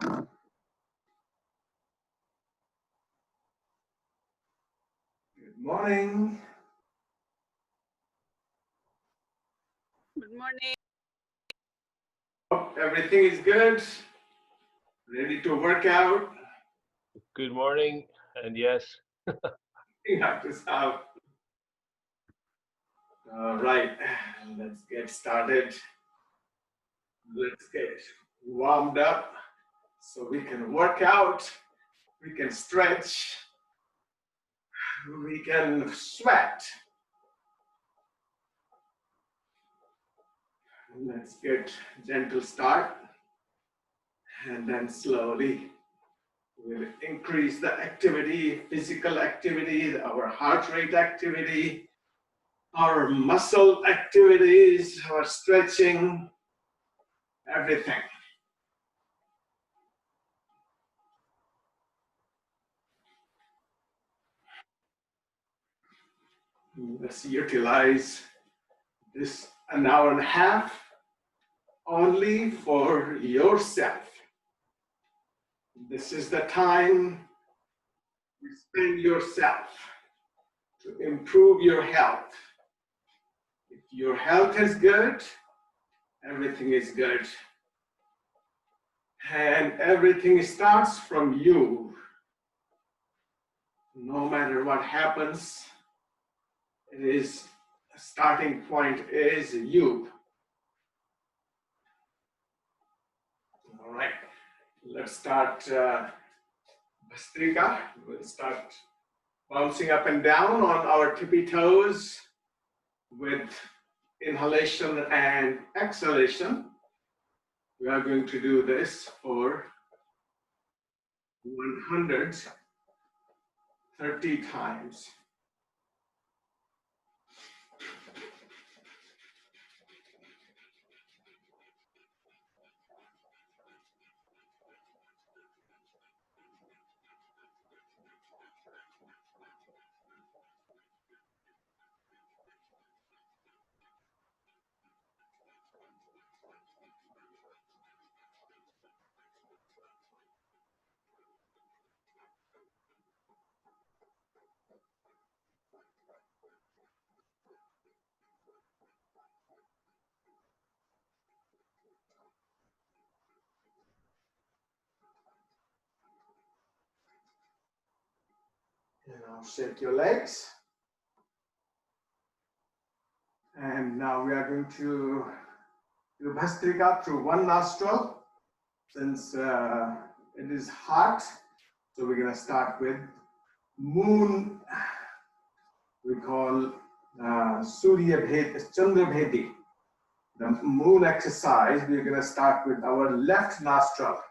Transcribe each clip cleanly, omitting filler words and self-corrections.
Good morning. Good morning. Hope everything is good. Ready to work out. Good morning, and yes. You have to stop. All right, let's get started. Let's get warmed up so we can work out, we can stretch, we can sweat. Let's get gentle start, and then slowly we'll increase the activity, physical activity, our heart rate activity, our muscle activities, our stretching, everything. Let's utilize this an hour and a half only for yourself. This is the time you spend yourself to improve your health. If your health is good, everything is good. And everything starts from you. No matter what happens, it is starting point is you. All right, let's start Bhastrika. We'll start bouncing up and down on our tippy toes with inhalation and exhalation. We are going to do this for 130 times. Now shake your legs. And now we are going to do Bhastrika through one nostril. Since it is hot, so we're going to start with moon. We call Surya Bhedi, Chandra Bhedi. The moon exercise, we're going to start with our left nostril.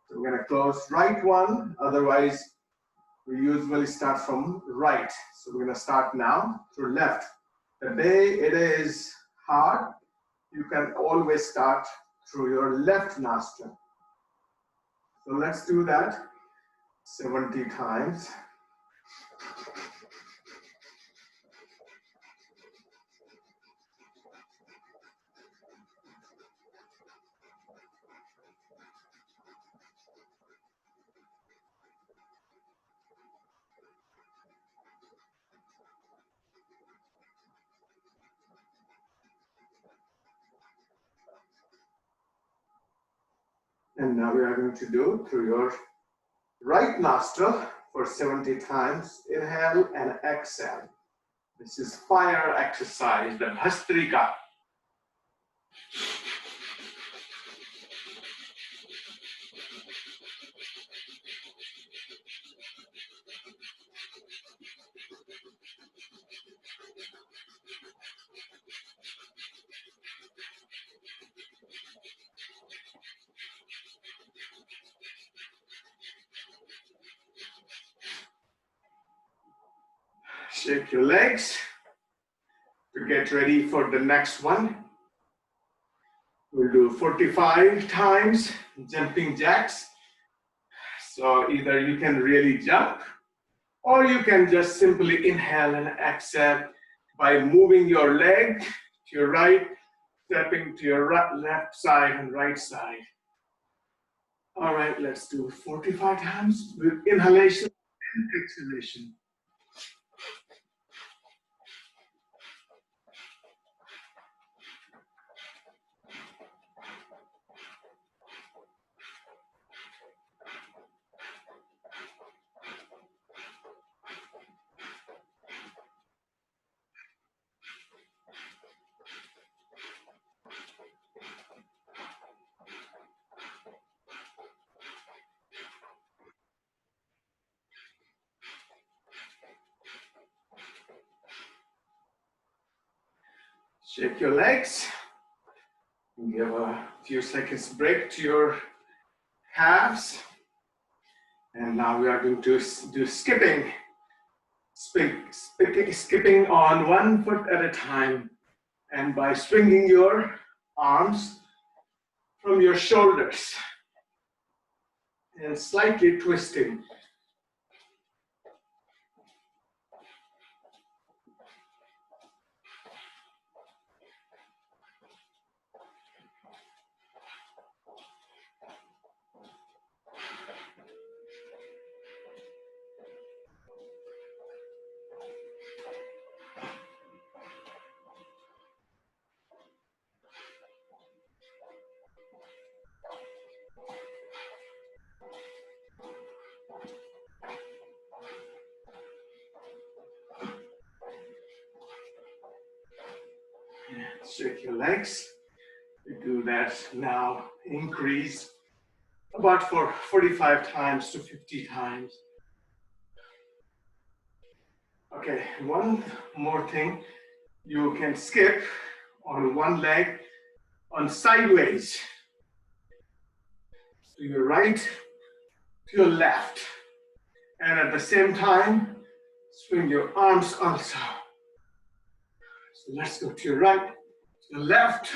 So we're going to close right one, otherwise we usually start from right. So we're going to start now through left. The day it is hard, you can always start through your left nostril. So let's do that 70 times. And now we are going to do through your right nostril for 70 times. Inhale and exhale. This is fire exercise, the Bhastrika. Shake your legs to get ready for the next one. We'll do 45 times jumping jacks. So either you can really jump or you can just simply inhale and exhale by moving your leg to your right, stepping to your left side and right side. All right, let's do 45 times with inhalation and exhalation. Shake your legs. Give a few seconds break to your calves. And now we are going to do skipping. Skipping on one foot at a time. And by swinging your arms from your shoulders and slightly twisting. Shake your legs. We do that now. Increase about for 45 times to 50 times. Okay, one more thing. You can skip on one leg on sideways. To your right, to your left. And at the same time, swing your arms also. So let's go to your right, to your left.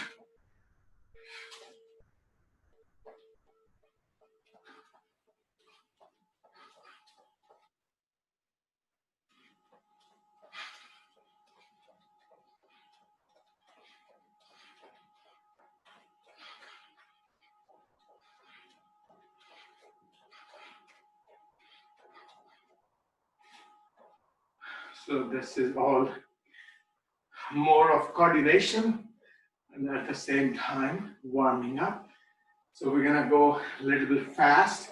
So this is all more of coordination and at the same time warming up. So we're gonna go a little bit fast.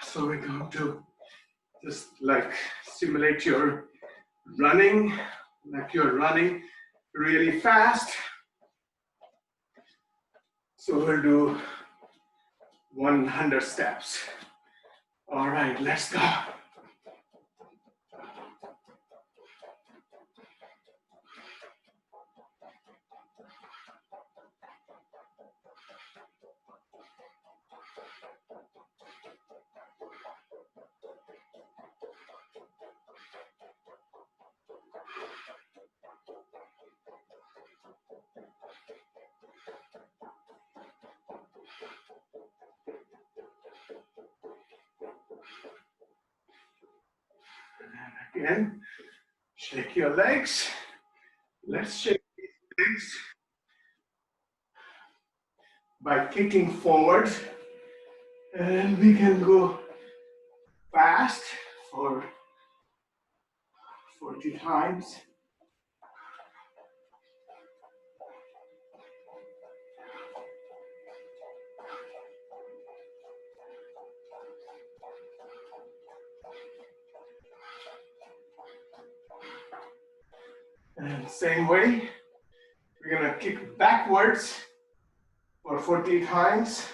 So we're going to just like simulate your running, like you're running really fast. So we'll do 100 steps. All right, let's go. And again, shake your legs. Let's shake these legs by kicking forward. And we can go fast for 40 times. And same way, we're gonna kick backwards for 40 times.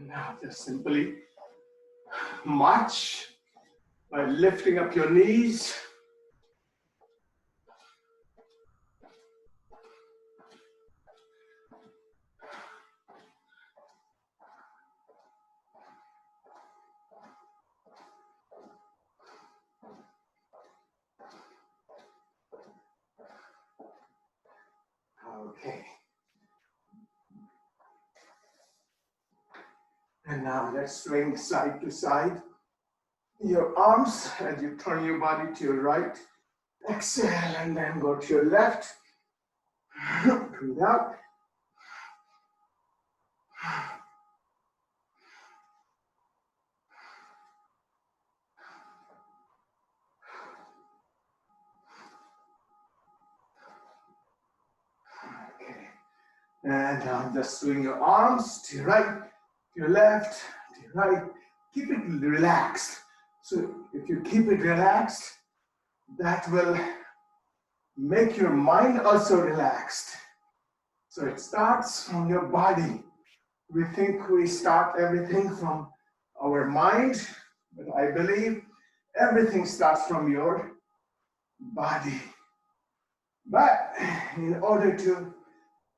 Now just simply march by lifting up your knees. Okay. And now let's swing side to side. Your arms as you turn your body to your right. Exhale and then go to your left. Breathe out. Okay. And now just swing your arms to your right, to your left, to your right. Keep it relaxed. So if you keep it relaxed, that will make your mind also relaxed. So it starts from your body. We think we start everything from our mind, but I believe everything starts from your body. But in order to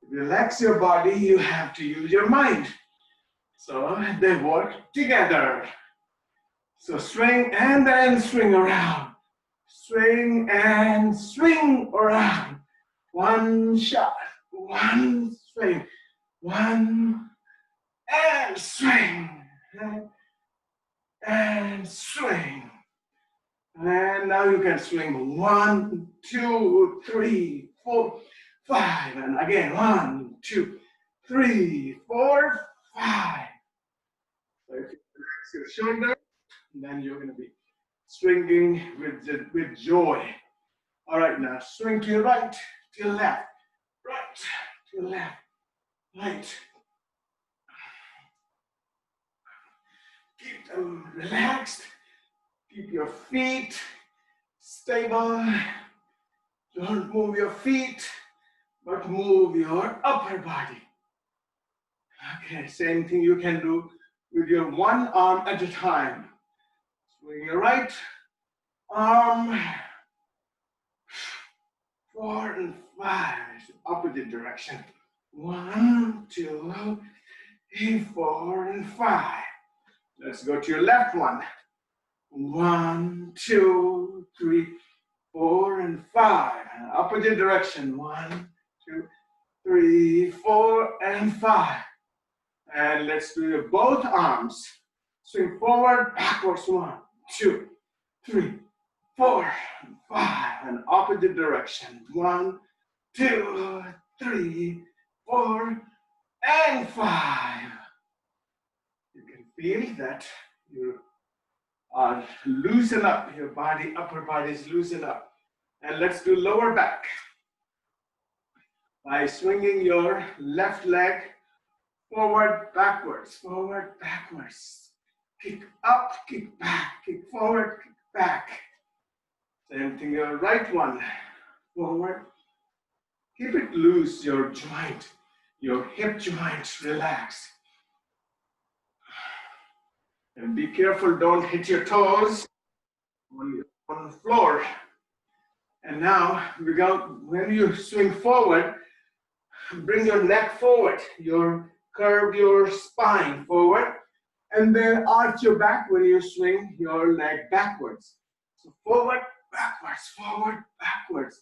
relax your body, you have to use your mind. So they work together. So swing and then swing around. Swing and swing around. One shot, one swing, one and swing, and swing. And now you can swing 1, 2, 3, 4, 5. And again, 1, 2, 3, 4, 5. So if you relax your shoulder, then you're going to be swinging with joy. All right, now swing to your right, to your left, right, to your left, right. Keep them relaxed. Keep your feet stable. Don't move your feet, but move your upper body. Okay, same thing you can do with your one arm at a time. Swing your right arm, 4 and 5, opposite direction. 1, 2, 3, 4, and 5. Let's go to your left one. 1, 2, 3, 4, and 5. Opposite direction. 1, 2, 3, 4, and 5. And let's do both arms. Swing forward, backwards. 1, 2, 3, 4, and 5. And opposite direction. 1, 2, 3, 4, and 5. You can feel that you are loosen up. Your body, upper body is loosen up. And let's do lower back. By swinging your left leg forward, backwards, kick up, kick back, kick forward, kick back. Same thing, your right one, forward. Keep it loose, your joint, your hip joint, relax. And be careful, don't hit your toes on the floor. And now, when you swing forward, bring your neck forward, curve your spine forward, and then arch your back when you swing your leg backwards. So forward, backwards, forward, backwards.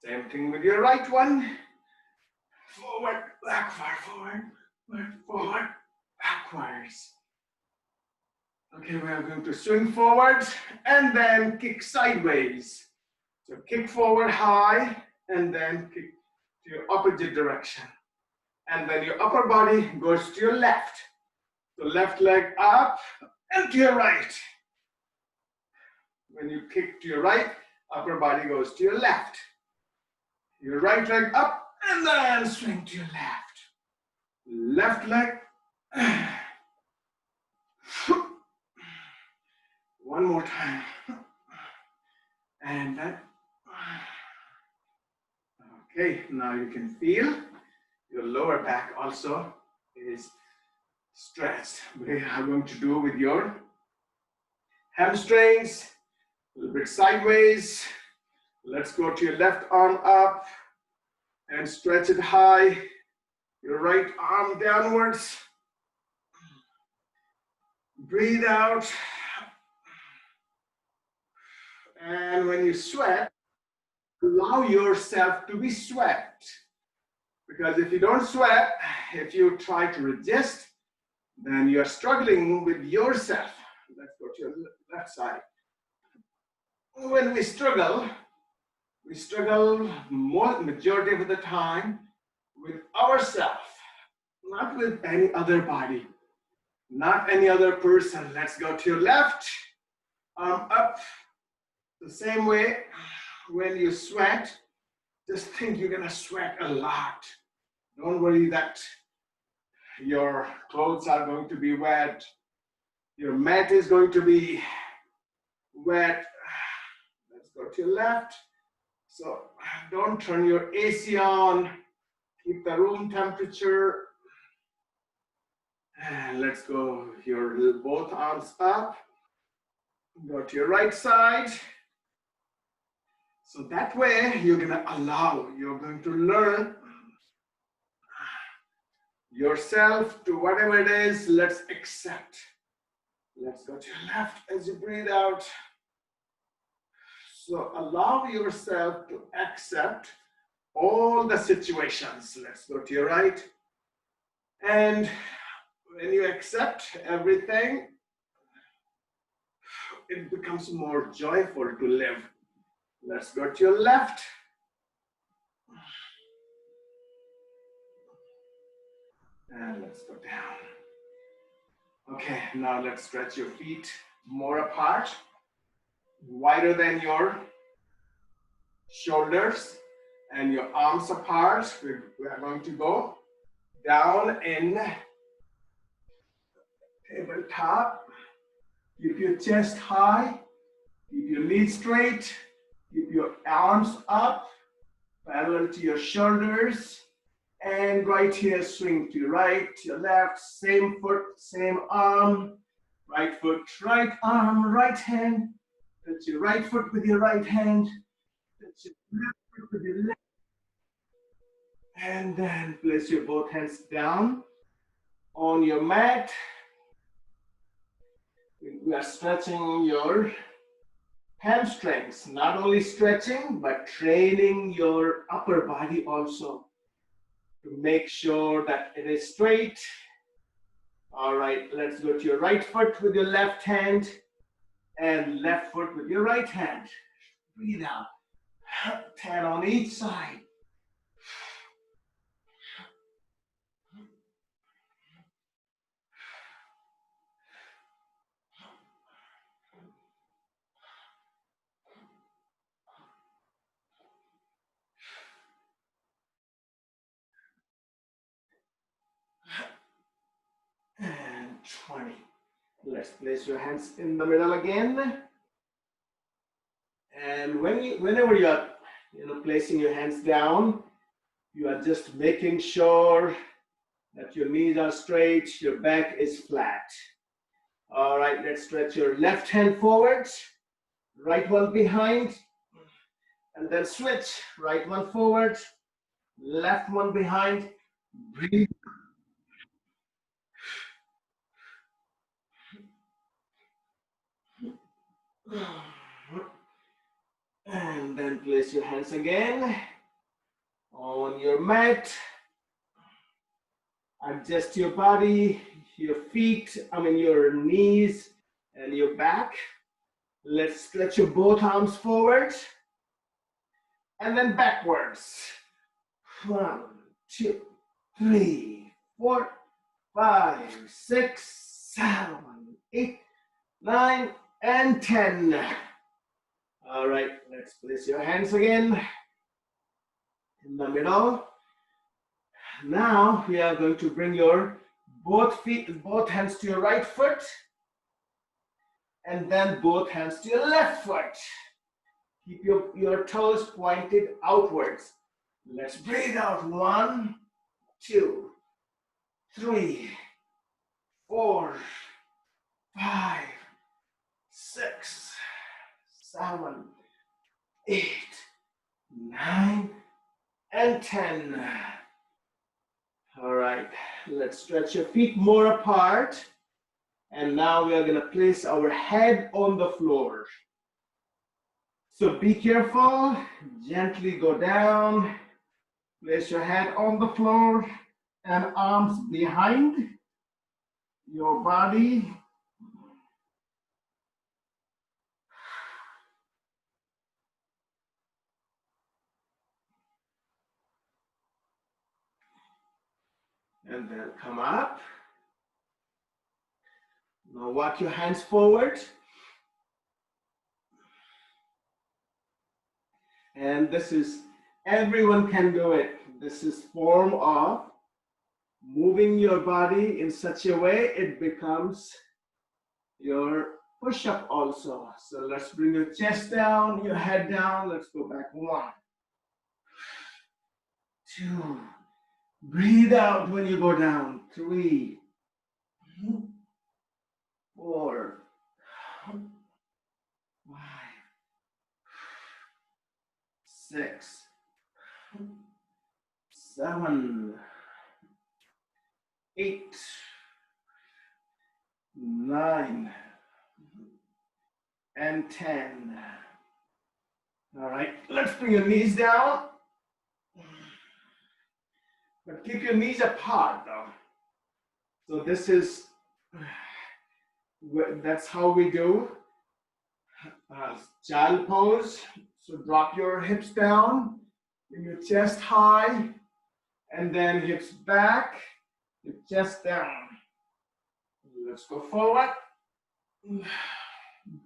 Same thing with your right one. Forward, backward, forward, backwards. Okay, we are going to swing forward and then kick sideways. So kick forward high and then kick to your opposite direction. And then your upper body goes to your left. So left leg up and to your right. When you kick to your right, upper body goes to your left. Your right leg up and then swing to your left. Left leg. One more time. And then. Okay, now you can feel your lower back also is stretched. We are going to do with your hamstrings, a little bit sideways. Let's go to your left arm up and stretch it high. Your right arm downwards. Breathe out. And when you sweat, allow yourself to be sweat. Because if you don't sweat, if you try to resist, then you're struggling with yourself. Let's go to your left side. When we struggle majority of the time with ourselves, not with any other body, not any other person. Let's go to your left, arm up. The same way, when you sweat, just think you're gonna sweat a lot. Don't worry that your clothes are going to be wet, your mat is going to be wet. Let's go to your left. So don't turn your AC on, keep the room temperature. And let's go your both arms up. Go to your right side. So that way you're going to learn yourself to whatever it is. Let's accept. Let's go to your left as you breathe out. So allow yourself to accept all the situations. Let's go to your right. And when you accept everything, it becomes more joyful to live. Let's go to your left. And let's go down. Okay, now let's stretch your feet more apart, wider than your shoulders, and your arms apart. We are going to go down in tabletop. Keep your chest high, keep your knees straight, keep your arms up, parallel to your shoulders. And right here, swing to your right, to your left, same foot, same arm, right foot, right arm, right hand. Touch your right foot with your right hand, touch your left foot with your left. And then place your both hands down on your mat. We are stretching your hamstrings, not only stretching, but training your upper body also, to make sure that it is straight. All right, let's go to your right foot with your left hand and left foot with your right hand. Breathe out. 10 on each side. And 20. Let's place your hands in the middle again. And whenever you are placing your hands down, you are just making sure that your knees are straight, your back is flat. All right, let's stretch your left hand forward, right one behind, and then switch. Right one forward, left one behind. Breathe. And then place your hands again on your mat. Adjust your body, your feet, your knees and your back. Let's stretch your both arms forward and then backwards. 1, 2, 3, 4, 5, 6, 7, 8, 9, and 10. All right, let's place your hands again in the middle. Now we are going to bring your both hands to your right foot and then both hands to your left foot. Keep your toes pointed outwards. Let's breathe out. 1, 2, 3, 4, 5, 6, 7, 8, 9, and 10. All right, let's stretch your feet more apart. And now we are going to place our head on the floor. So be careful, gently go down, Place your hand on the floor and arms behind your body. And then come up. Now walk your hands forward. And this is, everyone can do it. This is form of moving your body in such a way it becomes your push-up also. So let's bring your chest down, your head down. Let's go back. 1, 2. Breathe out when you go down. 3, 4, 5, 6, 7, 8, 9, and 10. All right, let's bring your knees down. But keep your knees apart though. So this is, that's how we do child pose. So drop your hips down, bring your chest high, and then hips back, your chest down. Let's go forward.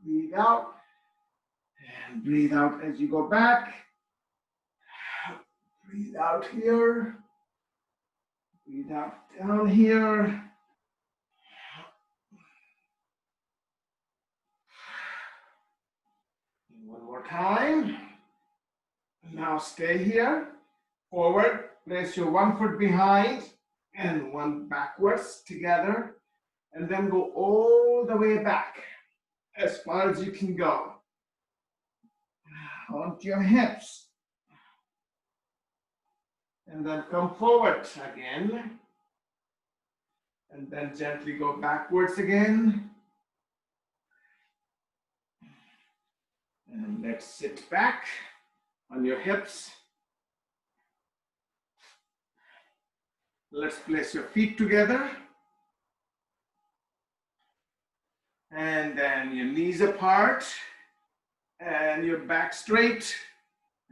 Breathe out. And breathe out as you go back. Breathe out here. Breathe out down here. One more time. Now stay here. Forward. Place your one foot behind and one backwards together. And then go all the way back as far as you can go. Onto your hips. And then come forward again. And then gently go backwards again. And let's sit back on your hips. Let's place your feet together. And then your knees apart. And your back straight.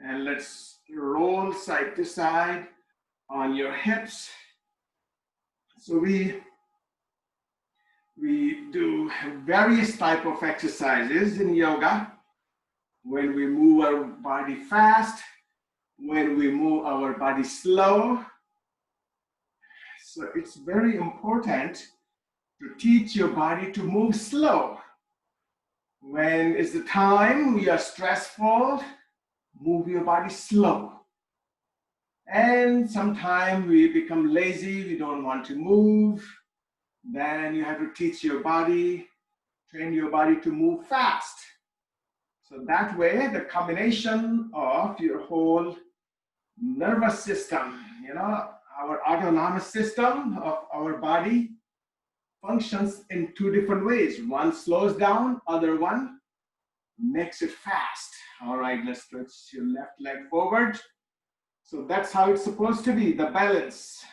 And let's roll side to side on your hips. So we do various type of exercises in yoga. When we move our body fast, when we move our body slow. So it's very important to teach your body to move slow. When is the time we are stressful, move your body slow. And sometimes we become lazy, we don't want to move. Then you have to teach your body, train your body to move fast. So that way, the combination of your whole nervous system, our autonomic system of our body functions in two different ways. One slows down, other one makes it fast. All right, let's stretch your left leg forward. So that's how it's supposed to be, the balance.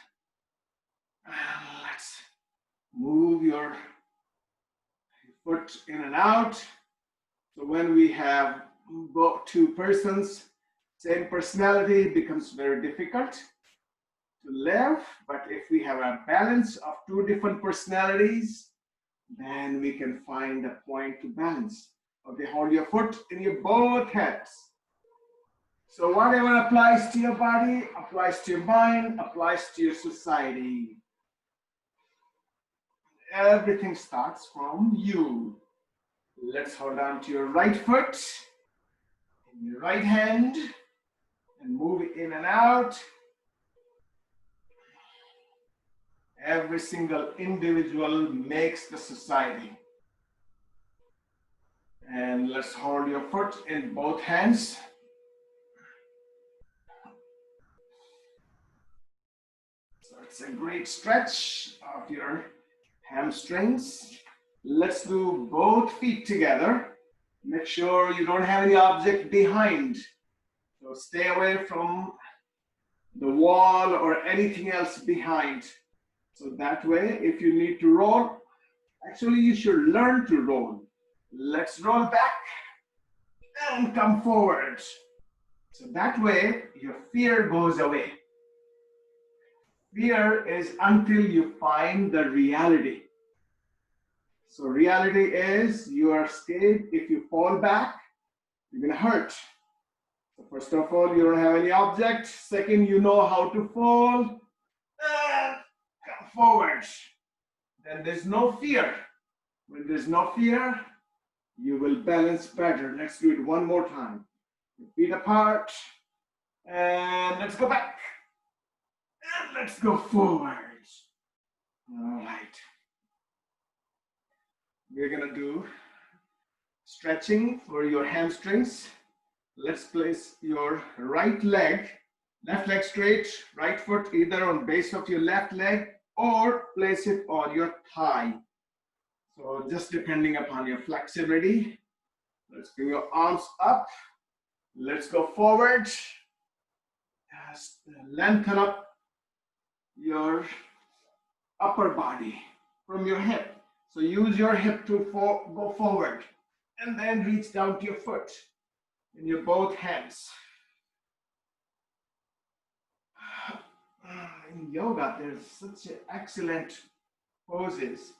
Let's move your foot in and out. So when we have both two persons, same personality, it becomes very difficult to live. But if we have a balance of two different personalities, then we can find a point to balance. Okay, hold your foot in your both hands. So whatever applies to your body, applies to your mind, applies to your society. Everything starts from you. Let's hold on to your right foot in your right hand and move it in and out. Every single individual makes the society. And let's hold your foot in both hands. So it's a great stretch of your hamstrings. Let's do both feet together. Make sure you don't have any object behind. So stay away from the wall or anything else behind. So that way, if you need to roll, actually you should learn to roll. Let's roll back and come forward. So that way, your fear goes away. Fear is until you find the reality. So reality is you are scared. If you fall back, you're going to hurt. So first of all, you don't have any object. Second, you know how to fall. And come forward. Then there's no fear. When there's no fear, you will balance better. Let's do it one more time. Feet apart. And let's go back. And let's go forward. All right. We're going to do stretching for your hamstrings. Let's place your right leg, left leg straight, right foot either on base of your left leg or place it on your thigh. So just depending upon your flexibility. Let's bring your arms up. Let's go forward. Just lengthen up your upper body from your hip. So use your hip to go forward and then reach down to your foot in your both hands. In yoga, there's such excellent poses.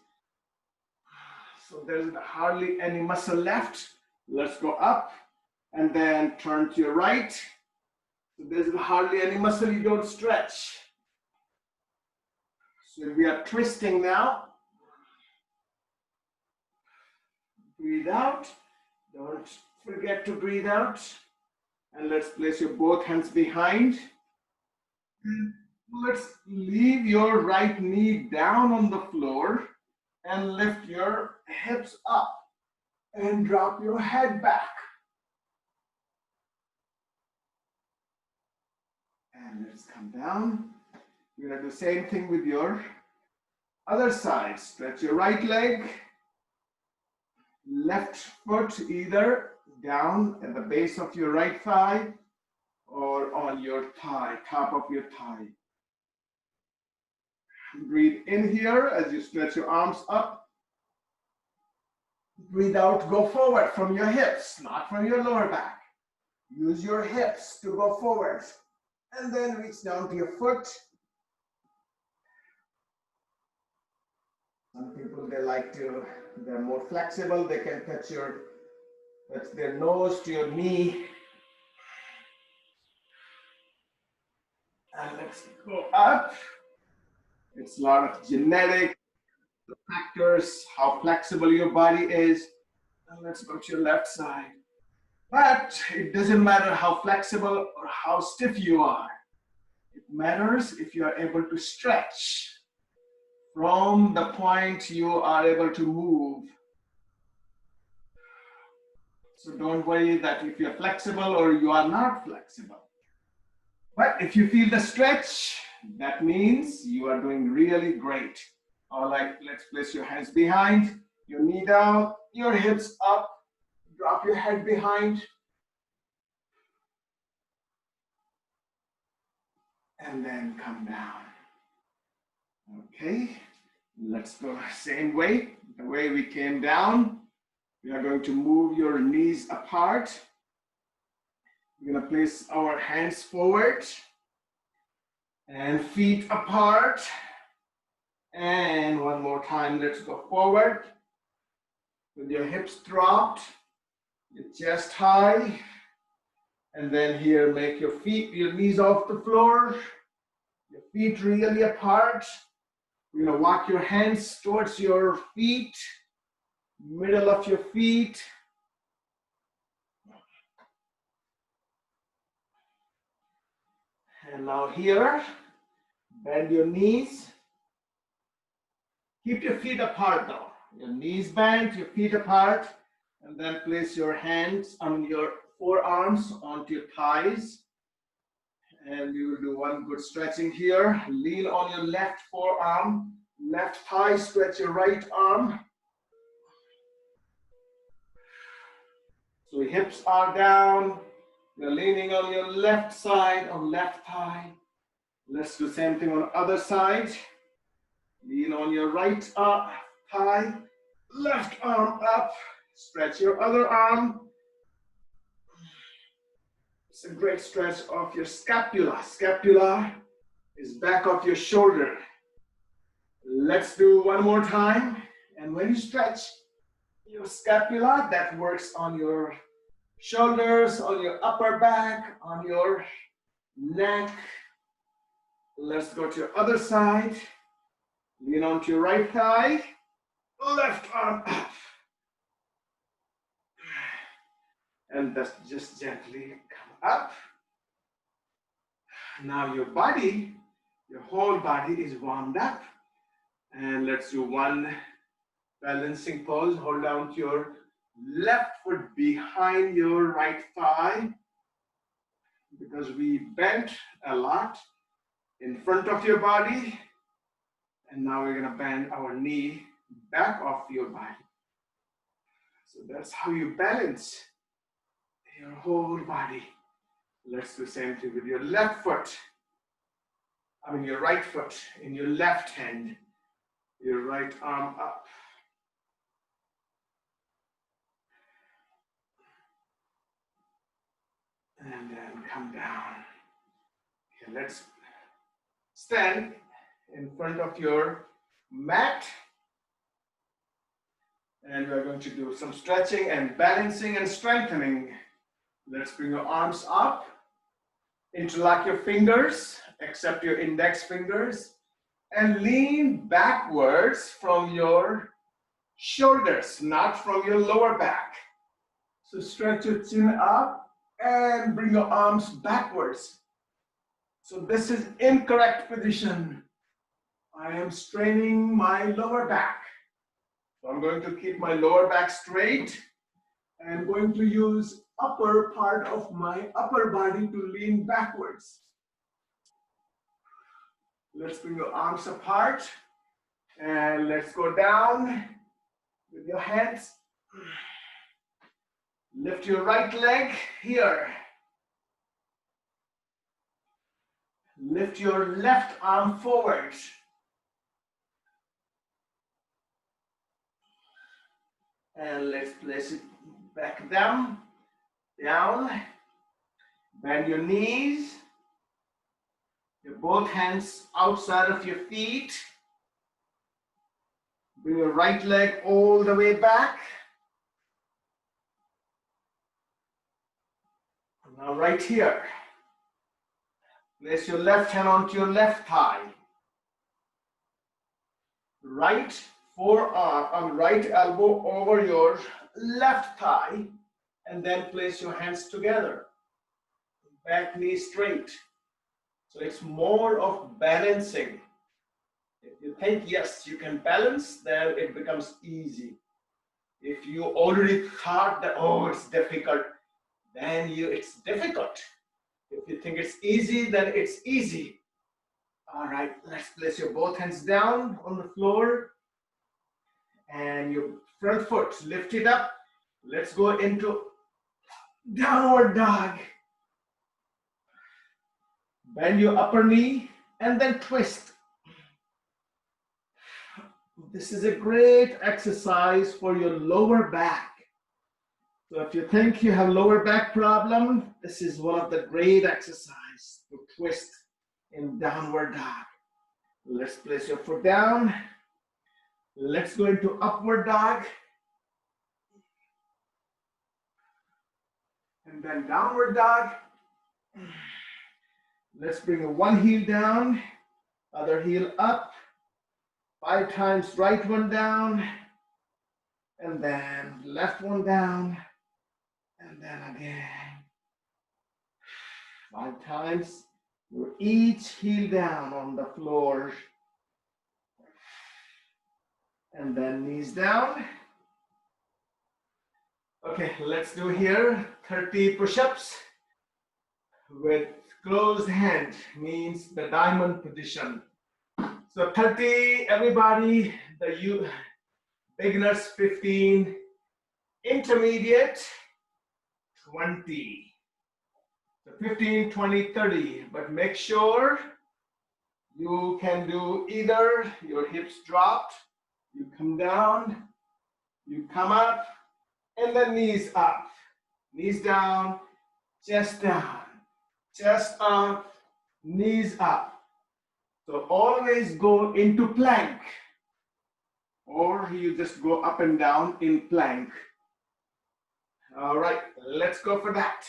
So there's hardly any muscle left. Let's go up and then turn to your right. So there's hardly any muscle you don't stretch. So we are twisting now. Breathe out. Don't forget to breathe out. And let's place your both hands behind. Let's leave your right knee down on the floor and lift your hips up and drop your head back. And let's come down. You're going to do the same thing with your other side. Stretch your right leg, left foot either down at the base of your right thigh or on your thigh, top of your thigh. Breathe in here as you stretch your arms up. Breathe out, go forward from your hips, not from your lower back. Use your hips to go forward. And then reach down to your foot. Some people, they're more flexible. They can touch their nose to your knee. And let's go up. It's a lot of genetic factors, how flexible your body is. And let's go to your left side. But it doesn't matter how flexible or how stiff you are. It matters if you are able to stretch from the point you are able to move. So don't worry that if you're flexible or you are not flexible. But if you feel the stretch, that means you are doing really great. All right, let's place your hands behind, your knee down, your hips up, drop your head behind. And then come down. Okay, let's go same way, the way we came down. We are going to move your knees apart. We're going to place our hands forward and feet apart. And one more time, let's go forward. With your hips dropped, your chest high. And then here, make your knees off the floor. Your feet really apart. You're going to walk your hands towards your feet, middle of your feet. And now here, bend your knees. Keep your feet apart though. Your knees bent, your feet apart, and then place your hands on your forearms onto your thighs. And you will do one good stretching here. Lean on your left forearm, left thigh, stretch your right arm. So your hips are down. You're leaning on your left side, on left thigh. Let's do same thing on other side. Lean on your right thigh, left arm up. Stretch your other arm. It's a great stretch of your scapula. Scapula is back of your shoulder. Let's do one more time. And when you stretch your scapula, that works on your shoulders, on your upper back, on your neck. Let's go to your other side. Lean onto your right thigh, left arm up. And just gently come up. Now your body, your whole body is warmed up. And let's do one balancing pose. Hold down to your left foot behind your right thigh, because we bent a lot in front of your body. And now we're gonna bend our knee back off your body. So that's how you balance your whole body. Let's do the same thing with your left foot. Your right foot in your left hand. Your right arm up. And then come down. Okay, let's stand in front of your mat. And we're going to do some stretching and balancing and strengthening. Let's bring your arms up. Interlock your fingers, except your index fingers. And lean backwards from your shoulders, not from your lower back. So stretch your chin up and bring your arms backwards. So this is incorrect position. I am straining my lower back. So I'm going to keep my lower back straight. I'm going to use upper part of my upper body to lean backwards. Let's bring your arms apart and let's go down with your hands. Lift your right leg here. Lift your left arm forward. And let's place it back down. Bend your knees. Your both hands outside of your feet. Bring your right leg all the way back. Now right here. Place your left hand onto your left thigh. Right forearm, right elbow over your left thigh. And then place your hands together. Back knee straight. So it's more of balancing. If you think, yes, you can balance, then it becomes easy. If you already thought that, oh, it's difficult, then it's difficult. If you think it's easy, then it's easy. All right, let's place your both hands down on the floor. And your front foot, lift it up. Let's go into downward dog. Bend your upper knee and then twist. This is a great exercise for your lower back. So if you think you have lower back problem, this is one of the great exercises to twist in downward dog. Let's place your foot down. Let's go into upward dog. And then downward dog. Let's bring one heel down, other heel up. 5 times right one down, and then left one down, and then again. 5 times. Each heel down on the floor. And then knees down. Okay, let's do here 30 push-ups with closed hand, means the diamond position. So 30, everybody, the beginners 15, intermediate 20. So 15, 20, 30, but make sure You can do either your hips dropped, you come down, you come up, and then knees up. Knees down, chest up, knees up. So always go into plank, or you just go up and down in plank. All right, let's go for that.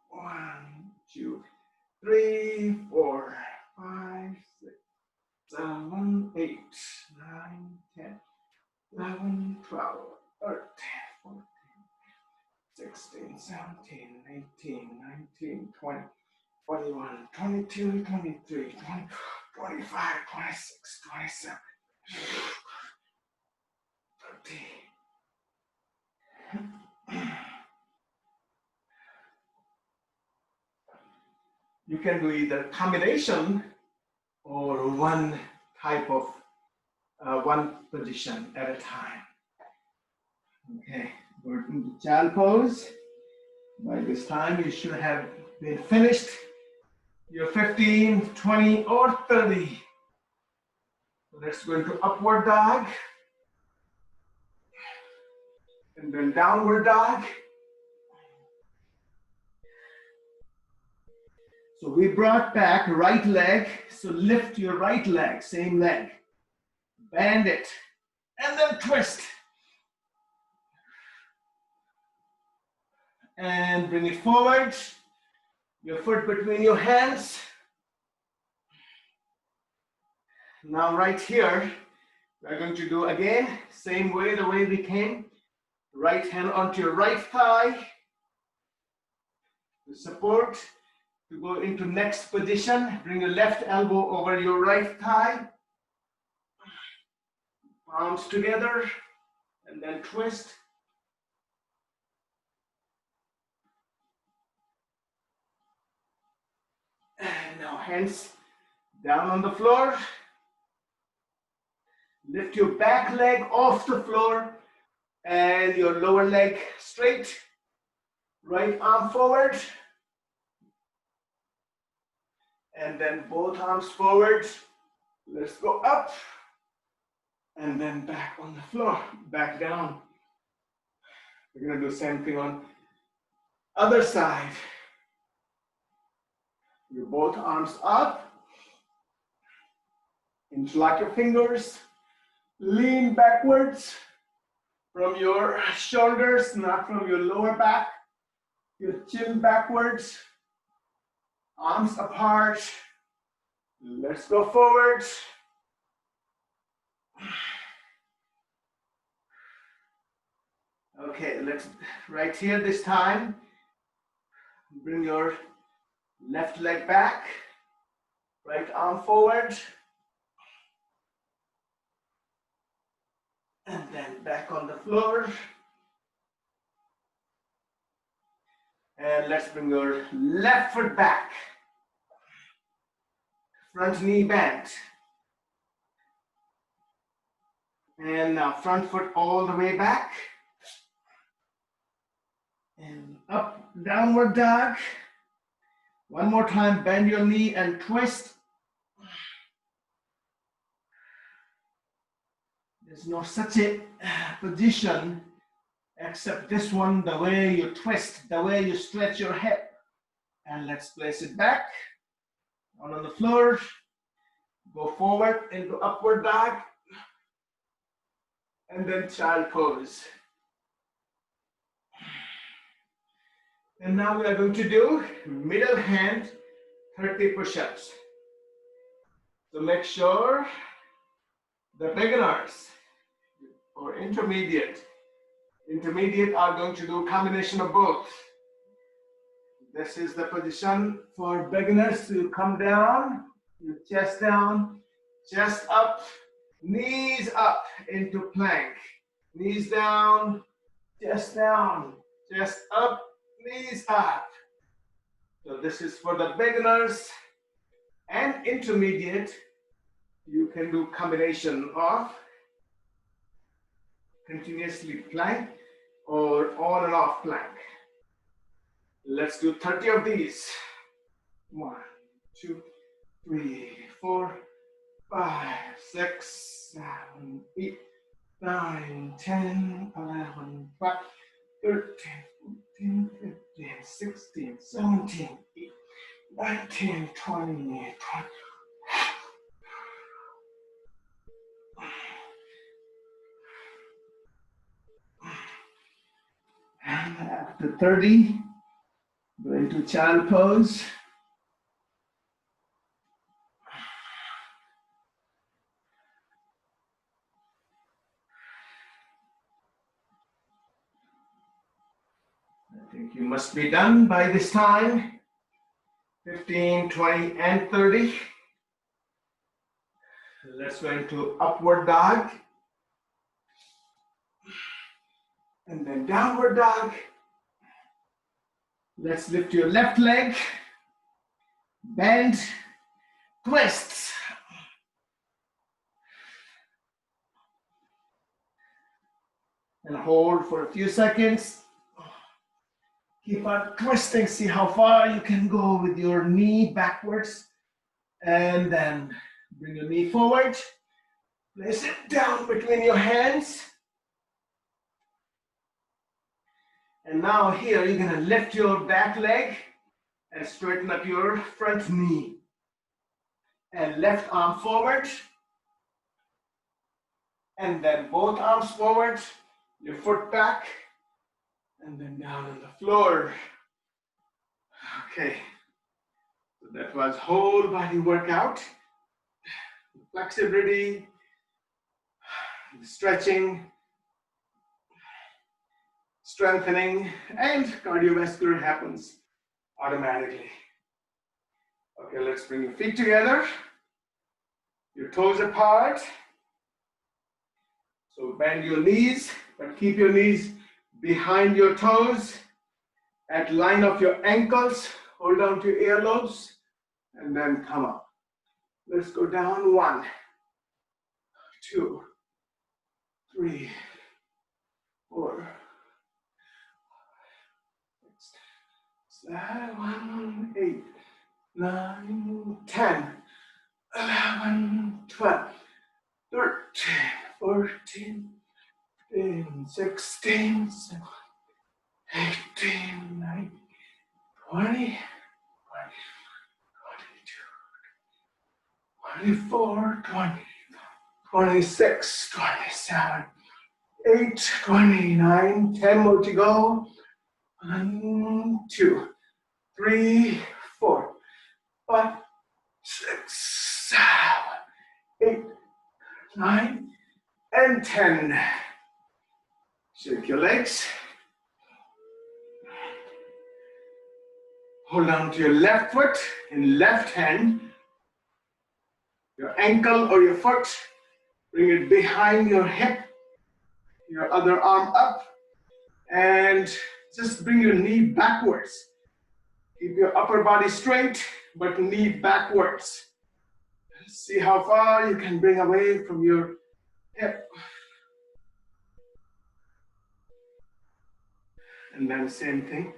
1, 2, 3, 4, 5, 6, 7, 8, 9, 10, 11, 12, 13, 14, 16, 17, 18, 19, 20, 21, 22, 23, 20, 25, 26, 27, 30. You can do either combination or one type of one position at a time. Okay, go into child pose. By this time, you should have been finished your 15, 20, or 30. So let's go into upward dog, and then downward dog. So we brought back right leg, so lift your right leg, same leg. Bend it, and then twist. And bring it forward. Your foot between your hands. Now right here, we're going to do again, same way, the way we came. Right hand onto your right thigh. To support, to go into next position, bring your left elbow over your right thigh. Palms together, and then twist. And now hands down on the floor. Lift your back leg off the floor and your lower leg straight. Right arm forward. And then both arms forward. Let's go up. And then back on the floor, back down. We're going to do the same thing on other side. Your both arms up. Interlock your fingers. Lean backwards from your shoulders, not from your lower back. Your chin backwards. Arms apart. Let's go forward. Okay, let's right here this time. Bring your left leg back. Right arm forward. And then back on the floor. And let's bring your left foot back. Front knee bent. And now front foot all the way back. And up, downward dog. One more time, bend your knee and twist. There's no such a position except this one, the way you twist, the way you stretch your hip. And let's place it back. Down on the floor. Go forward into upward dog. And then child pose. And now we are going to do middle hand 30 push-ups. So make sure the beginners or intermediate are going to do a combination of both. This is the position for beginners to come down, your chest down, chest up, knees up into plank. Knees down, chest up, knees up. So this is for the beginners and intermediate. You can do combination of continuously plank or on and off plank. Let's do 30 of these. 1, 2, 3, 4, 5, 6, 7, 8, 9, 10, 11, 12, 13, 14, 15, 16, 17, 18, 19, 20. And after 30, go into child pose. I think you must be done by this time. 15, 20, and 30. Let's go into upward dog. And then downward dog. Let's lift your left leg. Bend, twist. And hold for a few seconds. Keep on twisting. See how far you can go with your knee backwards. And then bring your knee forward. Place it down between your hands. And now here, you're gonna lift your back leg and straighten up your front knee. And left arm forward. And then both arms forward, your foot back, and then down on the floor. Okay, so that was whole body workout. Flexibility, stretching, strengthening, and cardiovascular happens automatically. Okay, let's bring your feet together, your toes apart. So bend your knees, but keep your knees behind your toes. At line of your ankles, hold down to your earlobes, and then come up. Let's go down. 1, 2, 3, 4, 7, 8, 9, 10, 11, 12, 13, 14, 15, 16, 17, 18, 19, 20, 24, 20, 26, 27, 8, 29, 10 more to go. 1, 2, 3, 4, 5, 6, 7, 8, 9, and 10. Shake your legs. Hold on to your left foot in left hand. Your ankle or your foot, bring it behind your hip. Your other arm up. And just bring your knee backwards. Keep your upper body straight, but knee backwards. See how far you can bring away from your hip. And then same thing.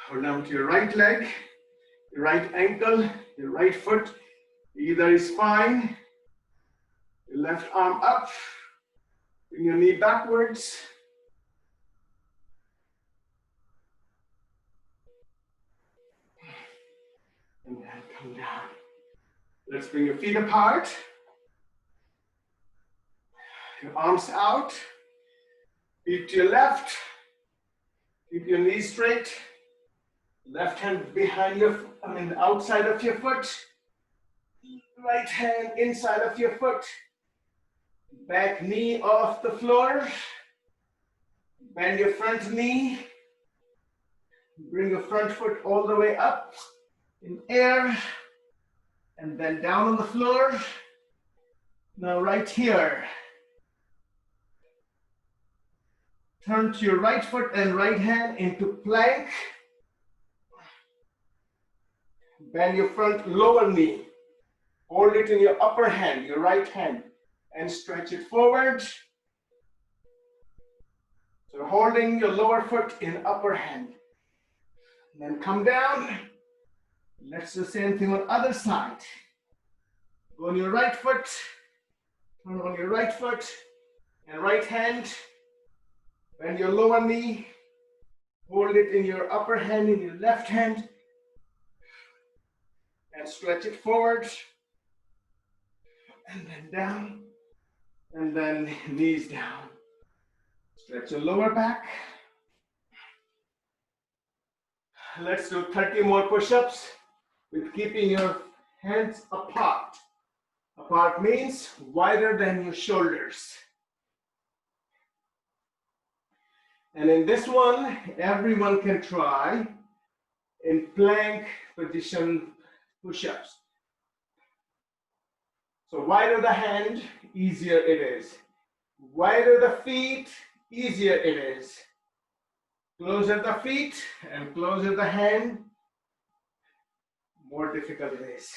Hold down to your right leg, your right ankle, your right foot. Either is fine. Your left arm up. Bring your knee backwards. And then come down. Let's bring your feet apart. Your arms out. Feet to your left. Keep your knees straight. Left hand behind outside of your foot. Right hand inside of your foot. Back knee off the floor. Bend your front knee. Bring your front foot all the way up in air. And then down on the floor. Now right here. Turn to your right foot and right hand into plank. Bend your front lower knee. Hold it in your upper hand, your right hand, and stretch it forward. So holding your lower foot in upper hand. And then come down. Let's do the same thing on other side. Go on your right foot, turn on your right foot and right hand. Bend your lower knee, hold it in your upper hand, in your left hand, and stretch it forward, and then down, and then knees down. Stretch your lower back. Let's do 30 more push-ups with keeping your hands apart. Apart means wider than your shoulders. And in this one, everyone can try in plank position push-ups. So wider the hand, easier it is. Wider the feet, easier it is. Closer the feet and closer the hand, more difficult it is.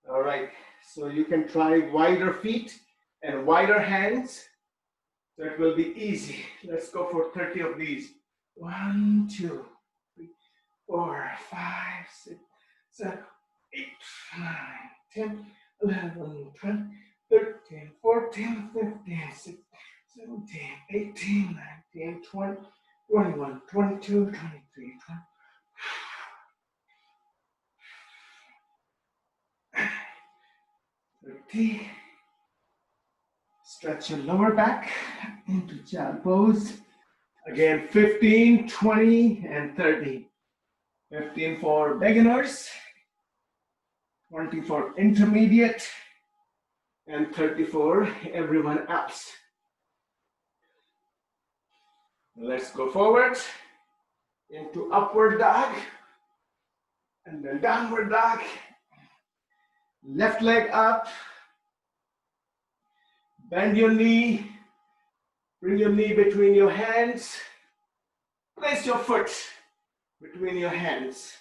All right, so you can try wider feet and wider hands. So it will be easy. Let's go for 30 of these. 1, 2, 3, 4, 5, 6, 7, 8, 9, 10, 11, 12, 13, 14, 15, 16, 17, 18, 19, 20, 21, 22, 23, 30. Stretch your lower back into child pose. Again, 15, 20, and 30. 15 for beginners, 20 for intermediate, and 30 for everyone else. Let's go forward into upward dog, and then downward dog. Left leg up, bend your knee, bring your knee between your hands, place your foot between your hands.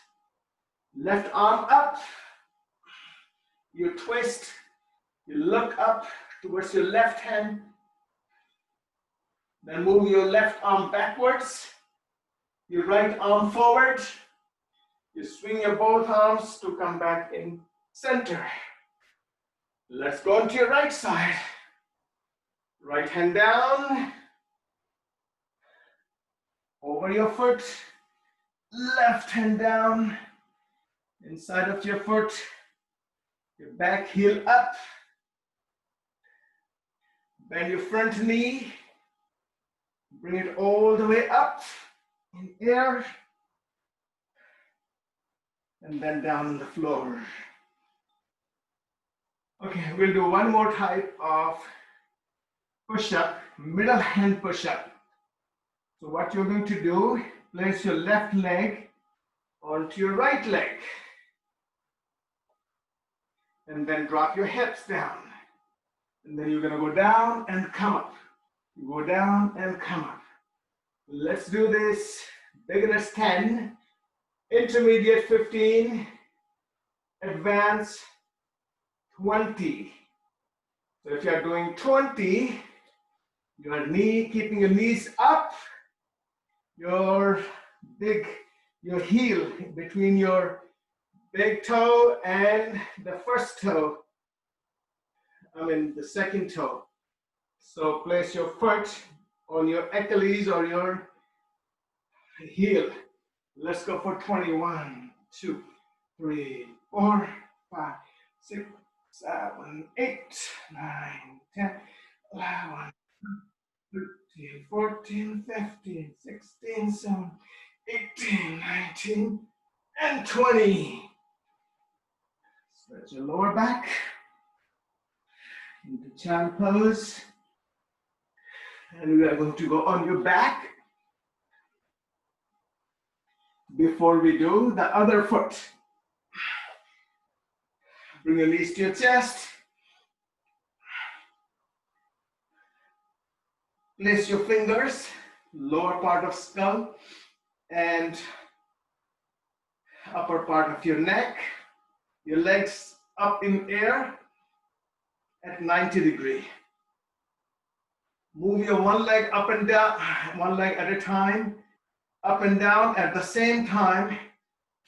Left arm up, you twist, you look up towards your left hand, then move your left arm backwards, your right arm forward, you swing your both arms to come back in center. Let's go onto your right side. Right hand down, over your foot, left hand down, inside of your foot, your back heel up, bend your front knee, bring it all the way up in air, and then down on the floor. Okay, we'll do one more type of push-up, middle hand push-up. So what you're going to do, place your left leg onto your right leg. And then drop your hips down. And then you're gonna go down and come up. Go down and come up. Let's do this. Beginners 10, intermediate 15, advanced 20. So if you're doing 20, keeping your knees up, your heel between your big toe and the first toe. The second toe. So place your foot on your Achilles or your heel. Let's go for 21, 2, 3, 4, 5, 6, 7, 8, 9, 10, 11, 13, 14, 15, 16, 17, 18, 19, and 20. Stretch your lower back into child pose. And we are going to go on your back. Before we do the other foot, bring your knees to your chest. Place your fingers, lower part of skull and upper part of your neck. Your legs up in air at 90 degrees. Move your one leg up and down, one leg at a time, up and down at the same time,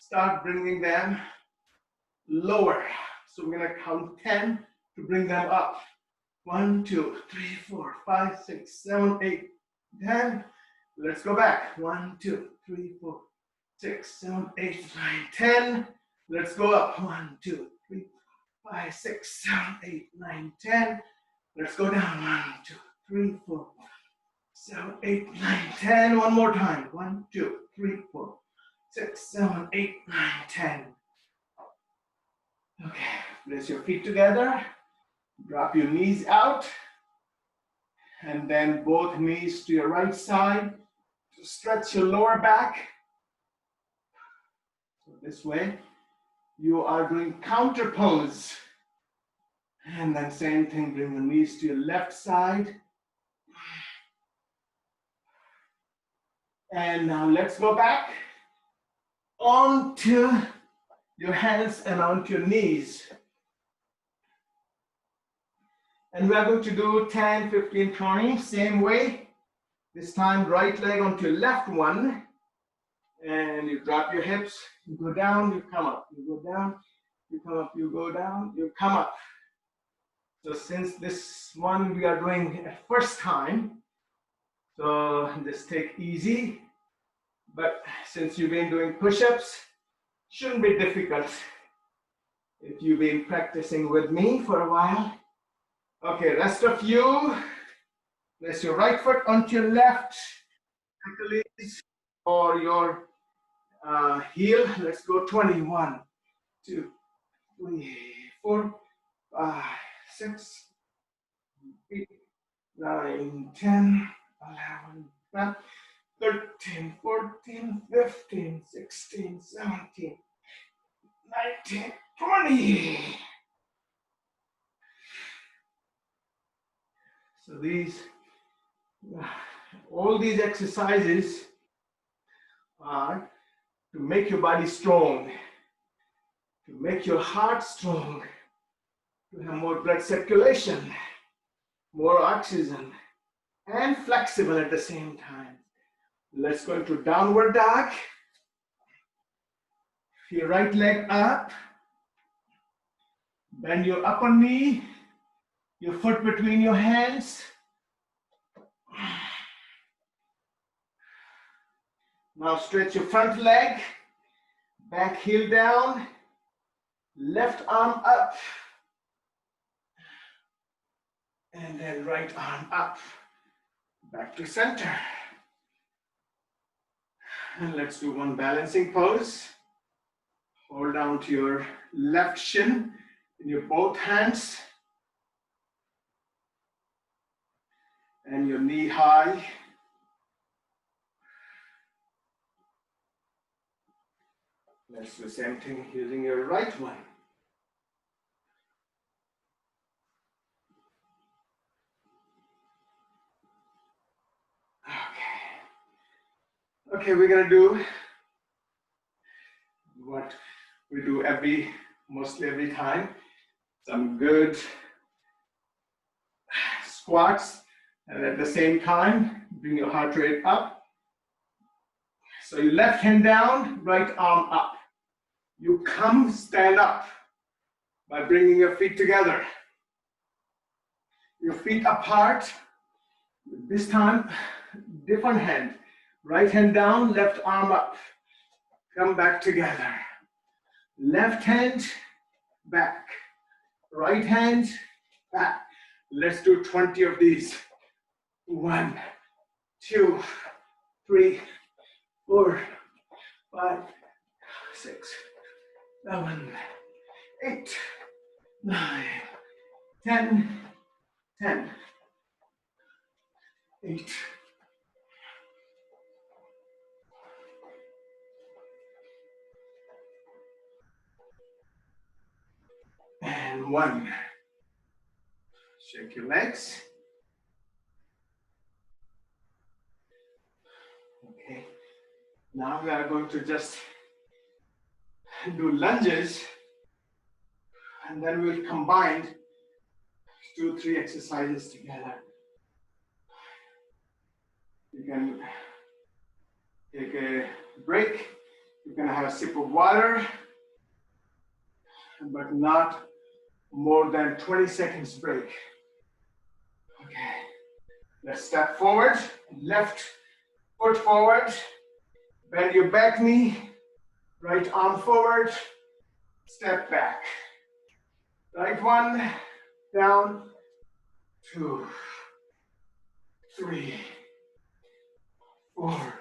start bringing them lower. So we're gonna count 10 to bring them up. 1, 2, 3, 4, 5, 6, 7, 8, 10. Let's go back. 1, 2, 3, 4, 6, 7, 8, 9, 10. Let's go up. 1, 2, 3, 5, 6, 7, 8, 9, 10. Let's go down. 1, 2, 3, 4, 7, 8, 9, 10. One more time. 1, 2, 3, 4, 6, 7, 8, 9, 10. Okay, place your feet together. Drop your knees out. And then both knees to your right side. To stretch your lower back. So this way, you are doing counter pose. And then same thing, bring the knees to your left side. And now let's go back onto your hands and onto your knees. And we are going to do 10, 15, 20, same way. This time, right leg onto your left one. And you drop your hips, you go down, you come up, you go down, you come up, you go down, you come up. So since this one we are doing at first time, so just take easy. But since you've been doing push-ups, shouldn't be difficult if you've been practicing with me for a while. Okay, rest of you, place your right foot onto your left ankle or your heel. Let's go 21, 2, 3, 4, 5, 6, 8, 9, 10, 11, 12, 13, 14, 15, 16, 17, 19, 20. So all these exercises are to make your body strong, to make your heart strong, to have more blood circulation, more oxygen, and flexible at the same time. Let's go into downward dog. Your right leg up. Bend your upper knee, your foot between your hands. Now stretch your front leg, back heel down, left arm up, and then right arm up, back to center. And let's do one balancing pose. Hold down to your left shin in your both hands, and your knee high. Let's do the same thing using your right one. Okay, we're gonna do what we do mostly every time. Some good squats, and at the same time, bring your heart rate up. So your left hand down, right arm up. You stand up by bringing your feet together. Your feet apart. This time, different hand. Right hand down, left arm up. Come back together. Left hand, back. Right hand, back. Let's do 20 of these. 1, 2, 3, 4, 5, 6, 7, 8, 9, 10, 10, 8, and 1. Shake your legs. Okay. Now we are going to just do lunges, and then we'll combine 2, 3 exercises together. You can take a break You can have a sip of water, but not more than 20 seconds break. Okay, let's step forward, left foot forward, bend your back knee, right arm forward, step back. Right one, down, 2, 3, 4,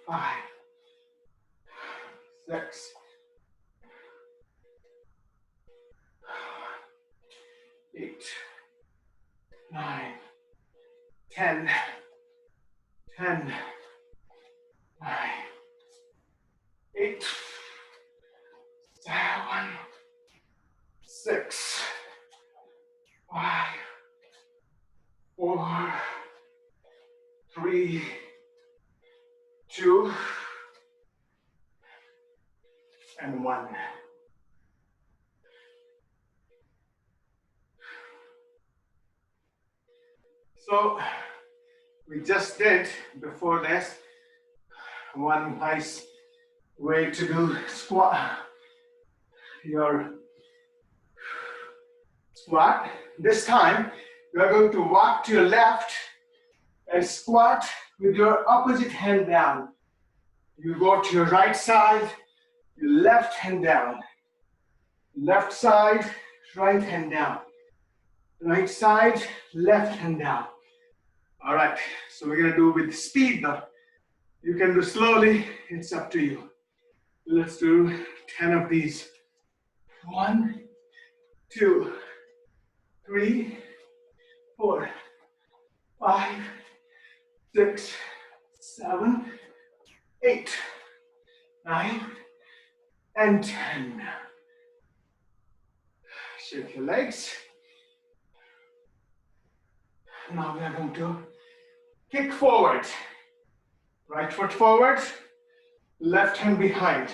5, 6, 8, 9, 10, 10, 9, 8, 7, 6, 5, 4, 3, 2, and 1. So we just did before this one nice way to do your squat. This time you are going to walk to your left and squat with your opposite hand down. You go to your right side, your left hand down. Left side, right hand down. Right side, left hand down. All right, so we're gonna do with speed though. You can do slowly, it's up to you. Let's do 10 of these. 1, 2, 3, 4, 5, 6, 7, 8, 9, and 10. Shake your legs. Now we are going to kick forward. Right foot forward, left hand behind.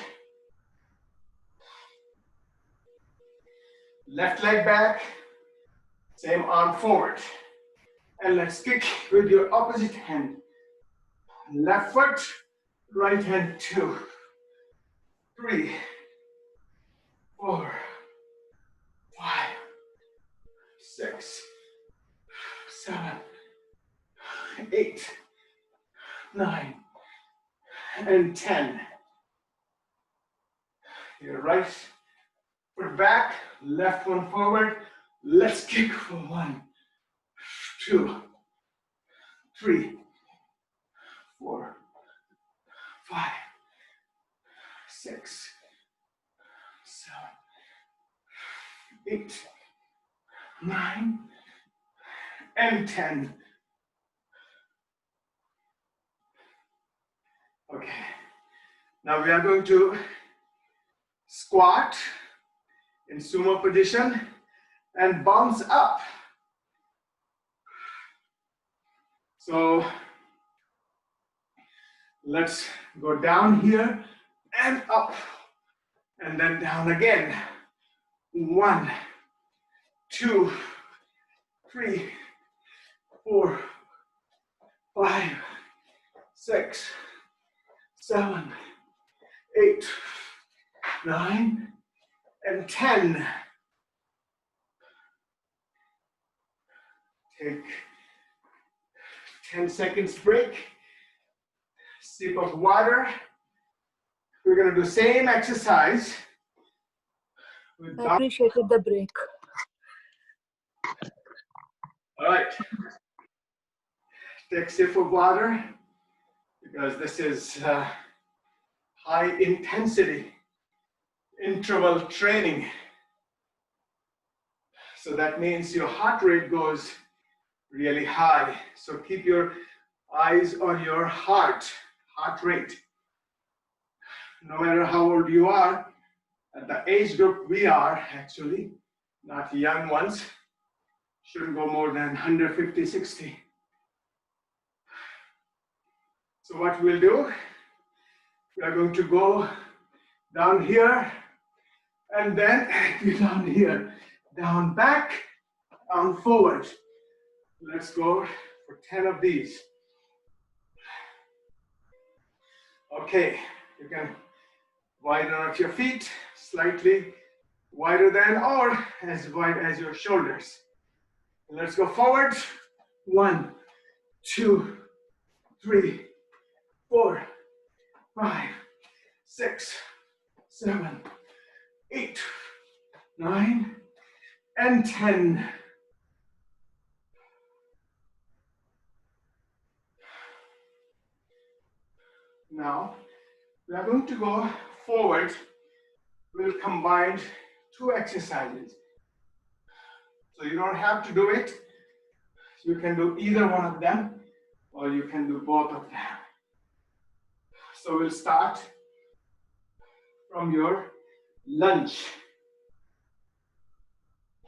Left leg back, same arm forward. And let's kick with your opposite hand. Left foot, right hand, 2, 3, 4, 5, 6, 7, 8, 9, and 10. Your right foot back, left one forward. Let's kick for 1, 2, 3, 4, 5, 6, 7, 8, 9, and 10. Okay, now we are going to squat in sumo position and bounce up. So let's go down here and up and then down again. 1, 2, 3, 4, 5, 6, 7, 8, 9, and 10. Take 10 seconds break. Sip of water. We're going to do same exercise. I appreciated the break. All right. Take a sip of water because this is high intensity interval training. So that means your heart rate goes really high. So keep your eyes on your heart rate. No matter how old you are, at the age group we are actually, not young ones, shouldn't go more than 150, 60. So what we'll do, we are going to go down here and then down here, down back, down forward. Let's go for 10 of these. Okay, You can widen out your feet slightly wider than or as wide as your shoulders. Let's go forward. 1, 2, 3, 4, 5, 6, 7, 8, 9, and 10. Now, we are going to go forward. We'll combine two exercises. So you don't have to do it. You can do either one of them, or you can do both of them. So we'll start from your lunge.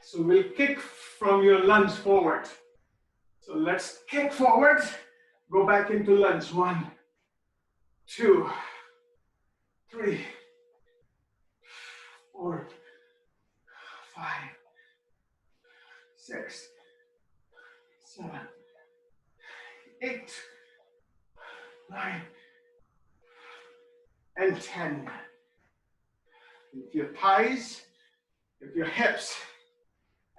So we'll kick from your lunge forward. So let's kick forward, go back into lunge. 1, 2, 3, 4, 5, 6, 7, 8, 9, and 10. If your thighs, if your hips,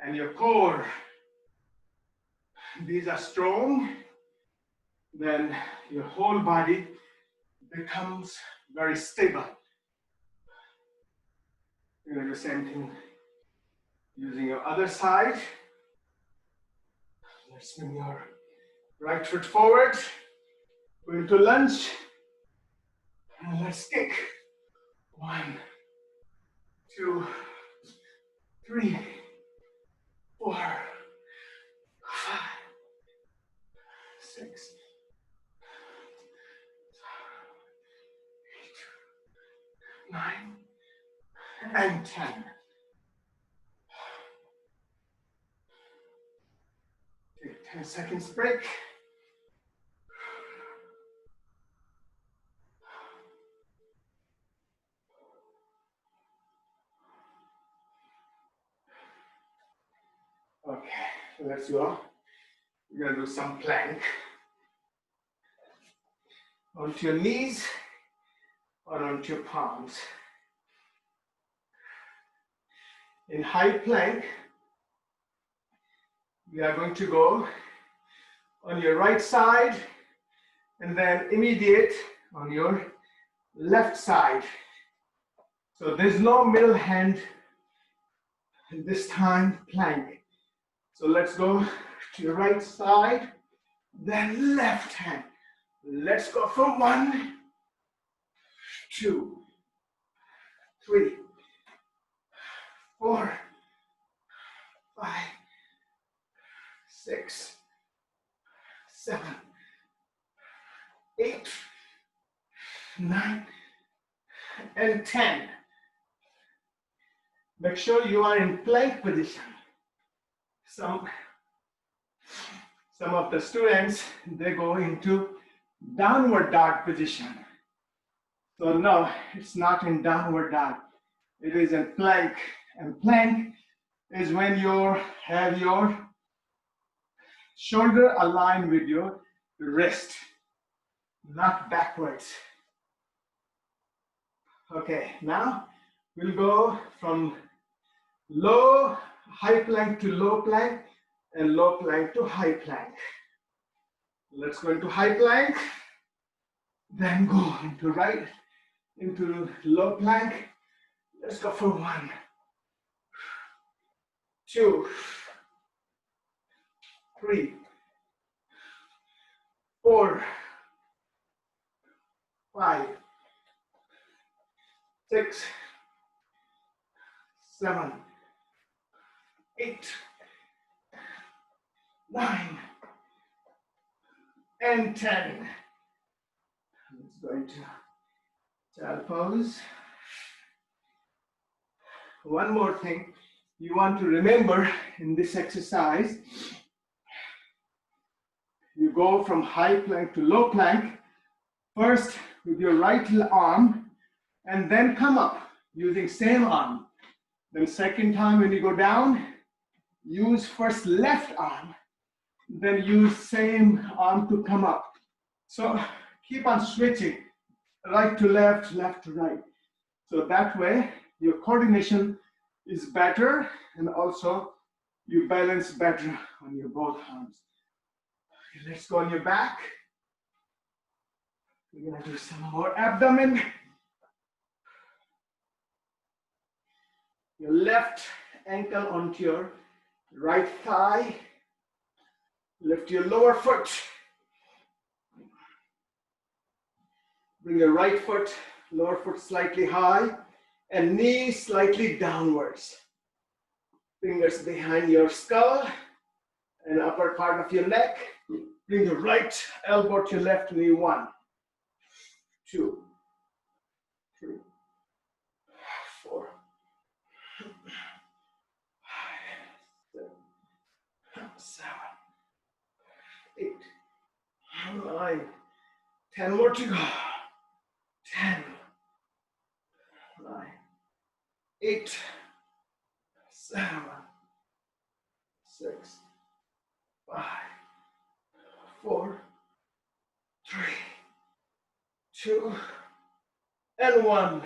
and your core, these are strong, then your whole body becomes very stable. You're going to do the same thing using your other side. Let's swing your right foot forward, go into lunge, and let's kick. 1, 2, 3, 4, 5, 6, 8, 9, and 10. Take 10 seconds break. Okay, let's go. We're going to do some plank. Onto your knees or onto your palms. In high plank, we are going to go on your right side and then immediate on your left side. So there's no middle hand in this time plank. So let's go to your right side, then left hand. Let's go from 1, 2, 3, 4, 5, 6, 7, 8, 9, and 10. Make sure you are in plank position. Some of the students, they go into downward dog position. So no, it's not in downward dog. It is in plank. And plank is when you have your shoulder aligned with your wrist, not backwards. Okay, now we'll go from high plank to low plank and low plank to high plank. Let's go into high plank, then go into low plank. Let's go for 1, 2, 3, 4, 5, 6, 7, 8, 9, and 10. Let's go into child pose. One more thing you want to remember in this exercise, you go from high plank to low plank, first with your right arm, and then come up using same arm. Then second time when you go down, use first left arm, then use same arm to come up. So keep on switching. right to left, left to right. So that way, your coordination is better, and also you balance better on your both arms. Okay, let's go on your back. We're gonna do some more abdomen. Your left ankle onto your right thigh. Lift your lower foot. Bring your right foot, lower foot slightly high, and knee slightly downwards. Fingers behind your skull and upper part of your neck. Bring your right elbow to your left knee. 1, 2, 3, 4, 5, 6, 7, 8, 9, 10 more to go. 10, 9, 8, 7, 6, 5, 4, 3, 2, and 1.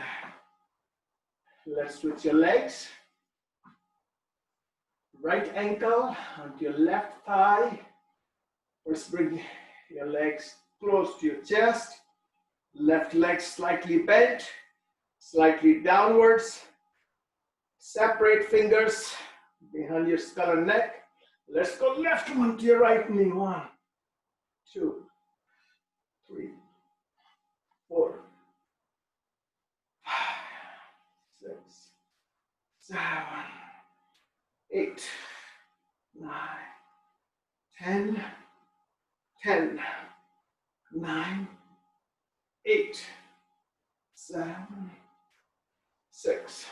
Let's switch your legs. Right ankle onto your left thigh. First bring your legs close to your chest. Left leg slightly bent, slightly downwards. Separate fingers behind your skull and neck. Let's go left one to your right knee. 1, 2, 3, 4, 5, 6, 7, 8, 9, 10, 10, 9, 8, 7, 6,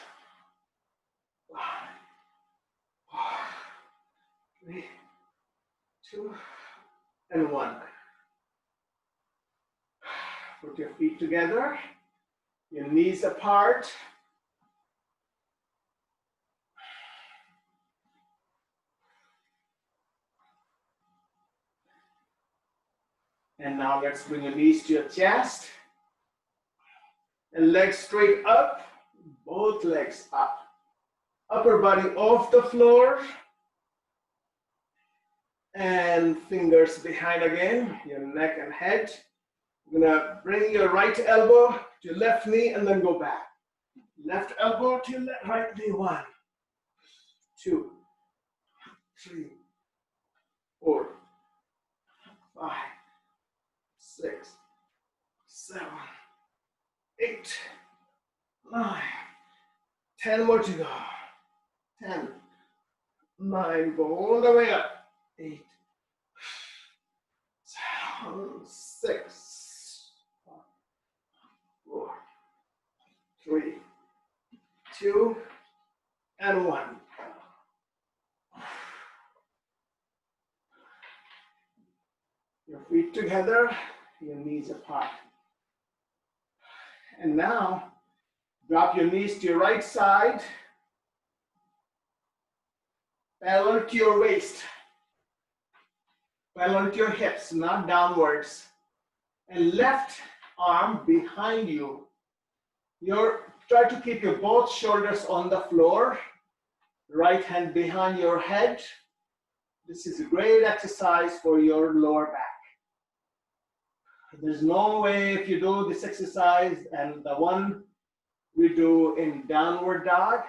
5, 4, 3, 2, and 1. Put your feet together, your knees apart. And now let's bring your knees to your chest. And legs straight up, both legs up. Upper body off the floor. And fingers behind again, your neck and head. You're gonna bring your right elbow to your left knee and then go back. Left elbow to your right knee. 1, 2, 3, 4, 5, 6, 7, 8, 9, 10 more to go. 10, 9, go all the way up. 8, 7, 6, 5, 4, 3, 2, and 1. Your feet together, your knees apart. And now, drop your knees to your right side, parallel to your waist, parallel to your hips, not downwards. And left arm behind you. Try to keep your both shoulders on the floor, right hand behind your head. This is a great exercise for your lower back. There's no way if you do this exercise and the one we do in downward dog,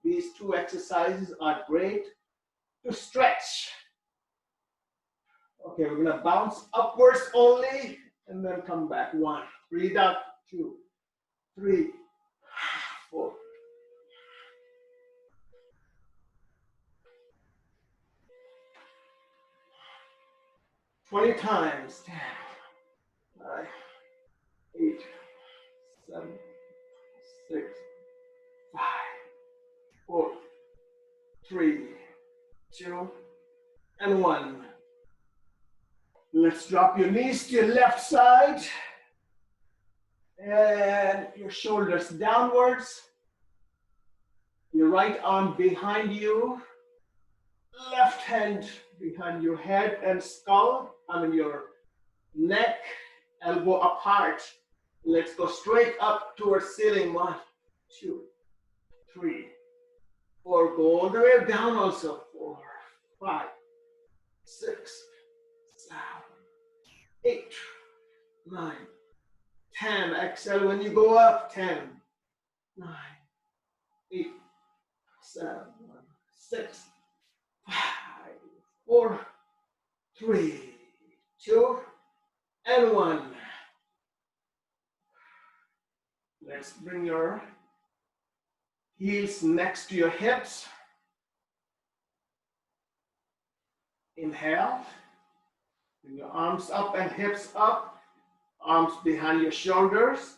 these two exercises are great to stretch. Okay, we're gonna bounce upwards only and then come back. 1, breathe out. 2, 3, 4. 20 times. 10, 9, 8, 7, 6, 5, 4, 3, 2, and 1. Let's drop your knees to your left side and your shoulders downwards. Your right arm behind you, left hand behind your head and skull, your neck, elbow apart. Let's go straight up towards ceiling. 1, 2, 3, 4. Go all the way down also. 4, 5, 6, 7, 8, 9, 10. Exhale when you go up. 10, 9, 8, 7, 6, 5, 4, 3, 2, and 1. Let's bring your heels next to your hips. Inhale. Bring your arms up and hips up. Arms behind your shoulders.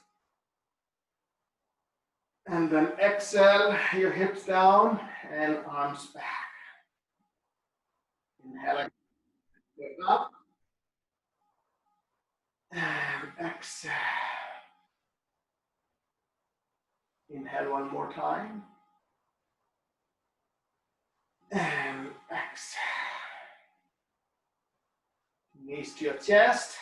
And then exhale, your hips down and arms back. Inhale, up. And exhale. Inhale one more time. And exhale. Knees to your chest.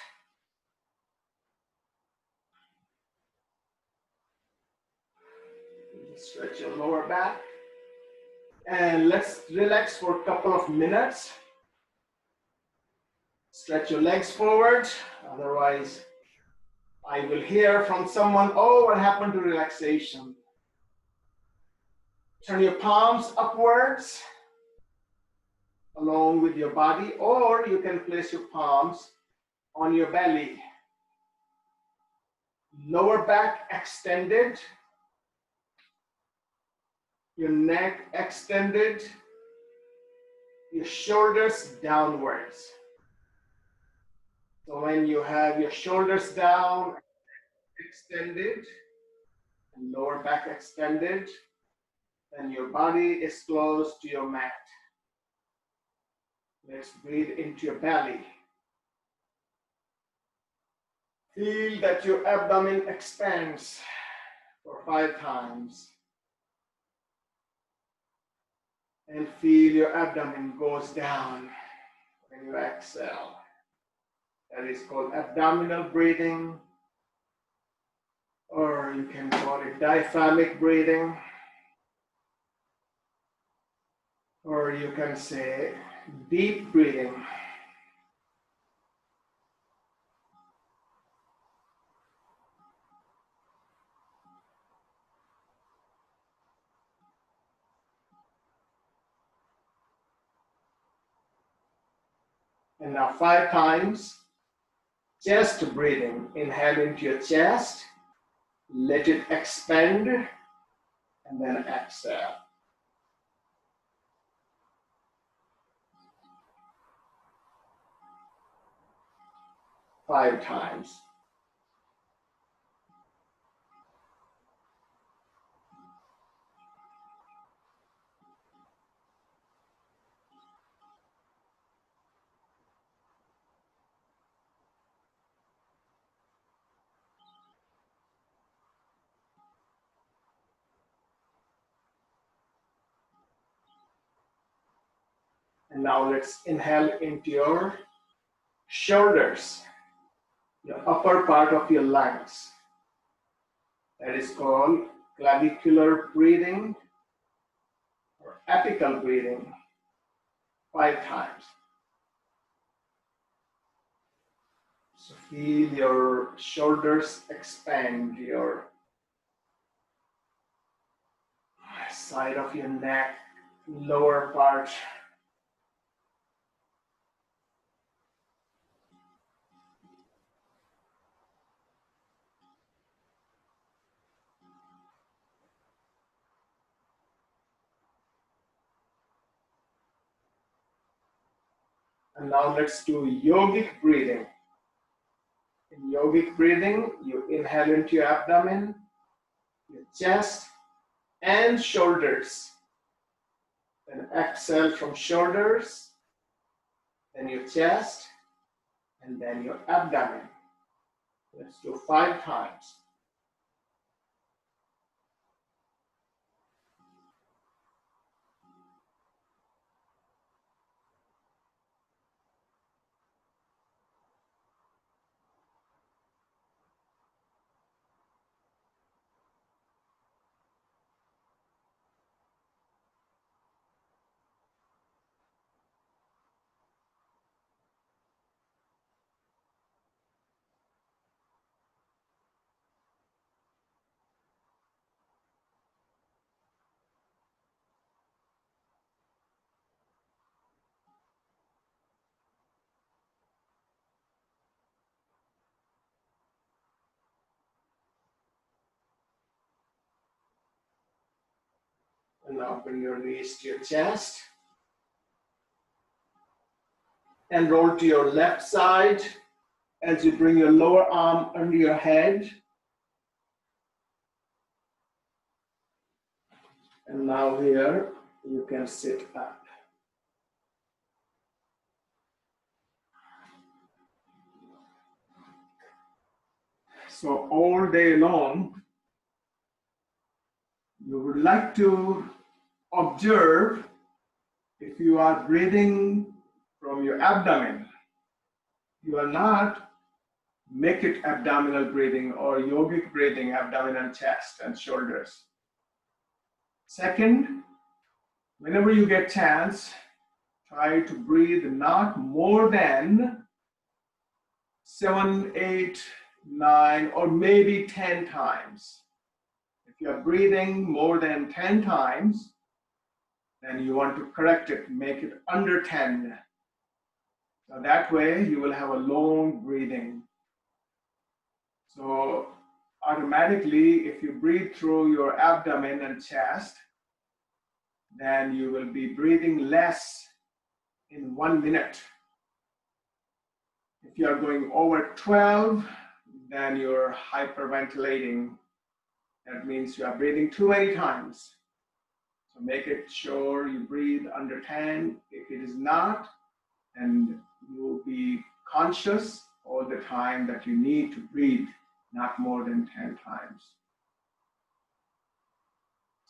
Stretch your lower back. And let's relax for a couple of minutes. Stretch your legs forward. Otherwise, I will hear from someone, oh, what happened to relaxation? Turn your palms upwards along with your body, or you can place your palms on your belly. Lower back extended. Your neck extended. Your shoulders downwards. So when you have your shoulders down, extended, and lower back extended, then your body is close to your mat. Let's breathe into your belly. Feel that your abdomen expands for 5 times. And feel your abdomen goes down when you exhale. That is called abdominal breathing, or you can call it diaphragmic breathing, or you can say deep breathing. And now 5 times, chest breathing. Inhale into your chest, let it expand, and then exhale. 5 times. And now let's inhale into your shoulders, your upper part of your lungs. That is called clavicular breathing or apical breathing. 5 times. So feel your shoulders expand, your side of your neck, lower part. And now let's do yogic breathing. In yogic breathing, you inhale into your abdomen, your chest, and shoulders. Then exhale from shoulders, then your chest, and then your abdomen. Let's do 5 times. And now bring your knees to your chest. And roll to your left side as you bring your lower arm under your head. And now here, you can sit up. So all day long, you would like to observe if you are breathing from your abdomen. You are not make it abdominal breathing or yogic breathing, abdomen and chest and shoulders. Second, whenever you get chance, try to breathe not more than 7, 8, 9, or maybe 10 times. If you are breathing more than 10 times, then you want to correct it, make it under 10. So that way you will have a long breathing. So automatically, if you breathe through your abdomen and chest, then you will be breathing less in 1 minute. If you are going over 12, then you're hyperventilating. That means you are breathing too many times. So make it sure you breathe under 10. If it is not, then you will be conscious all the time that you need to breathe not more than 10 times.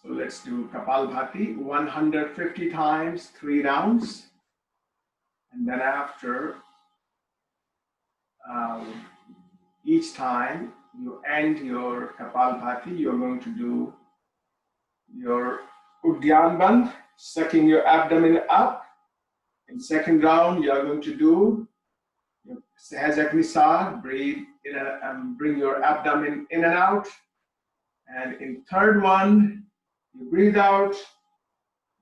So let's do Kapalbhati 150 times, 3 rounds. And then after each time you end your Kapalbhati, you're going to do your Udyan Bandh, sucking your abdomen up. In second round, you are going to do your Sahajagnisar, breathe in and bring your abdomen in and out. And in third one, you breathe out,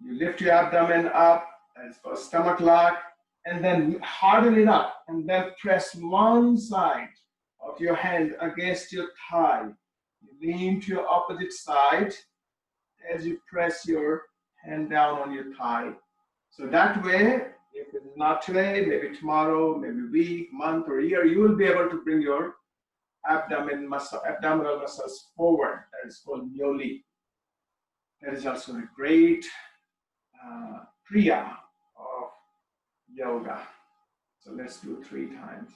you lift your abdomen up, that's for stomach lock, and then harden it up, and then press one side of your hand against your thigh. You lean to your opposite side as you press your hand down on your thigh. So that way, if it's not today, maybe tomorrow, maybe week, month, or year, you will be able to bring your abdominal muscles forward. That is called Nyoli. That is also a great kriya of yoga. So let's do 3 times.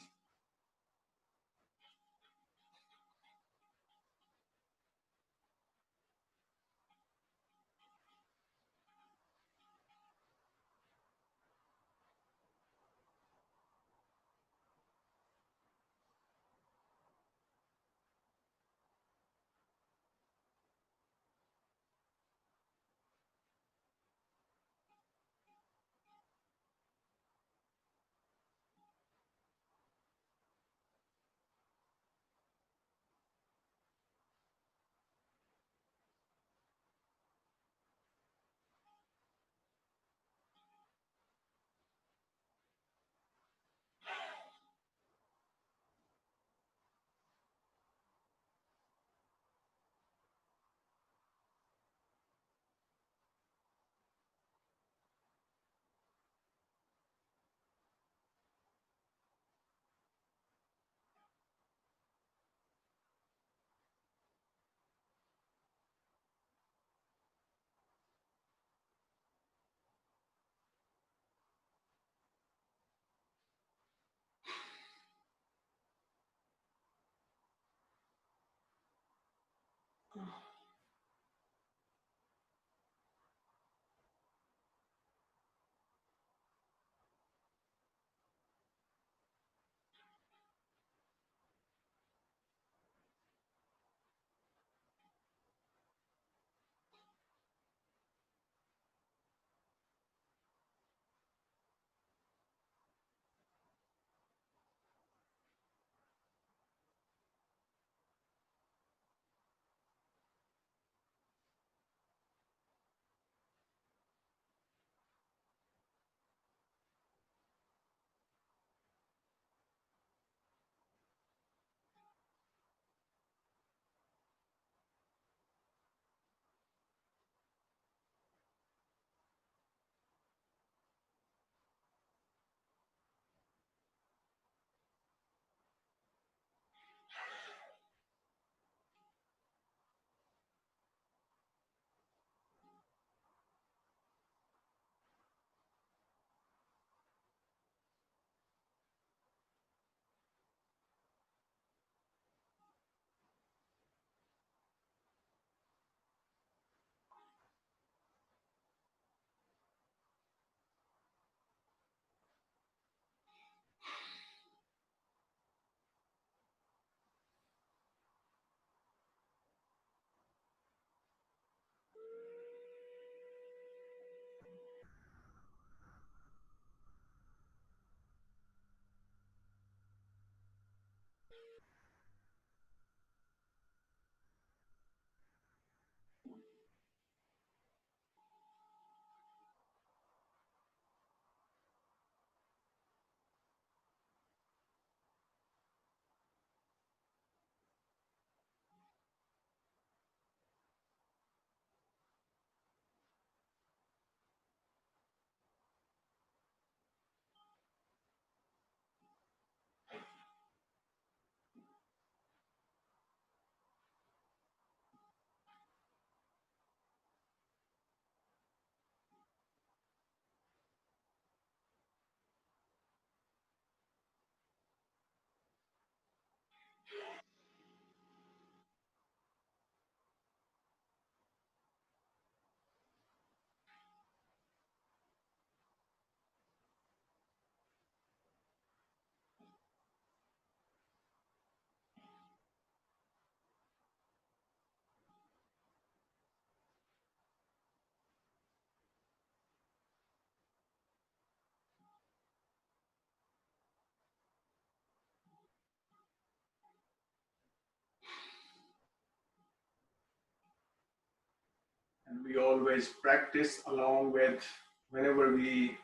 And we always practice along with, whenever we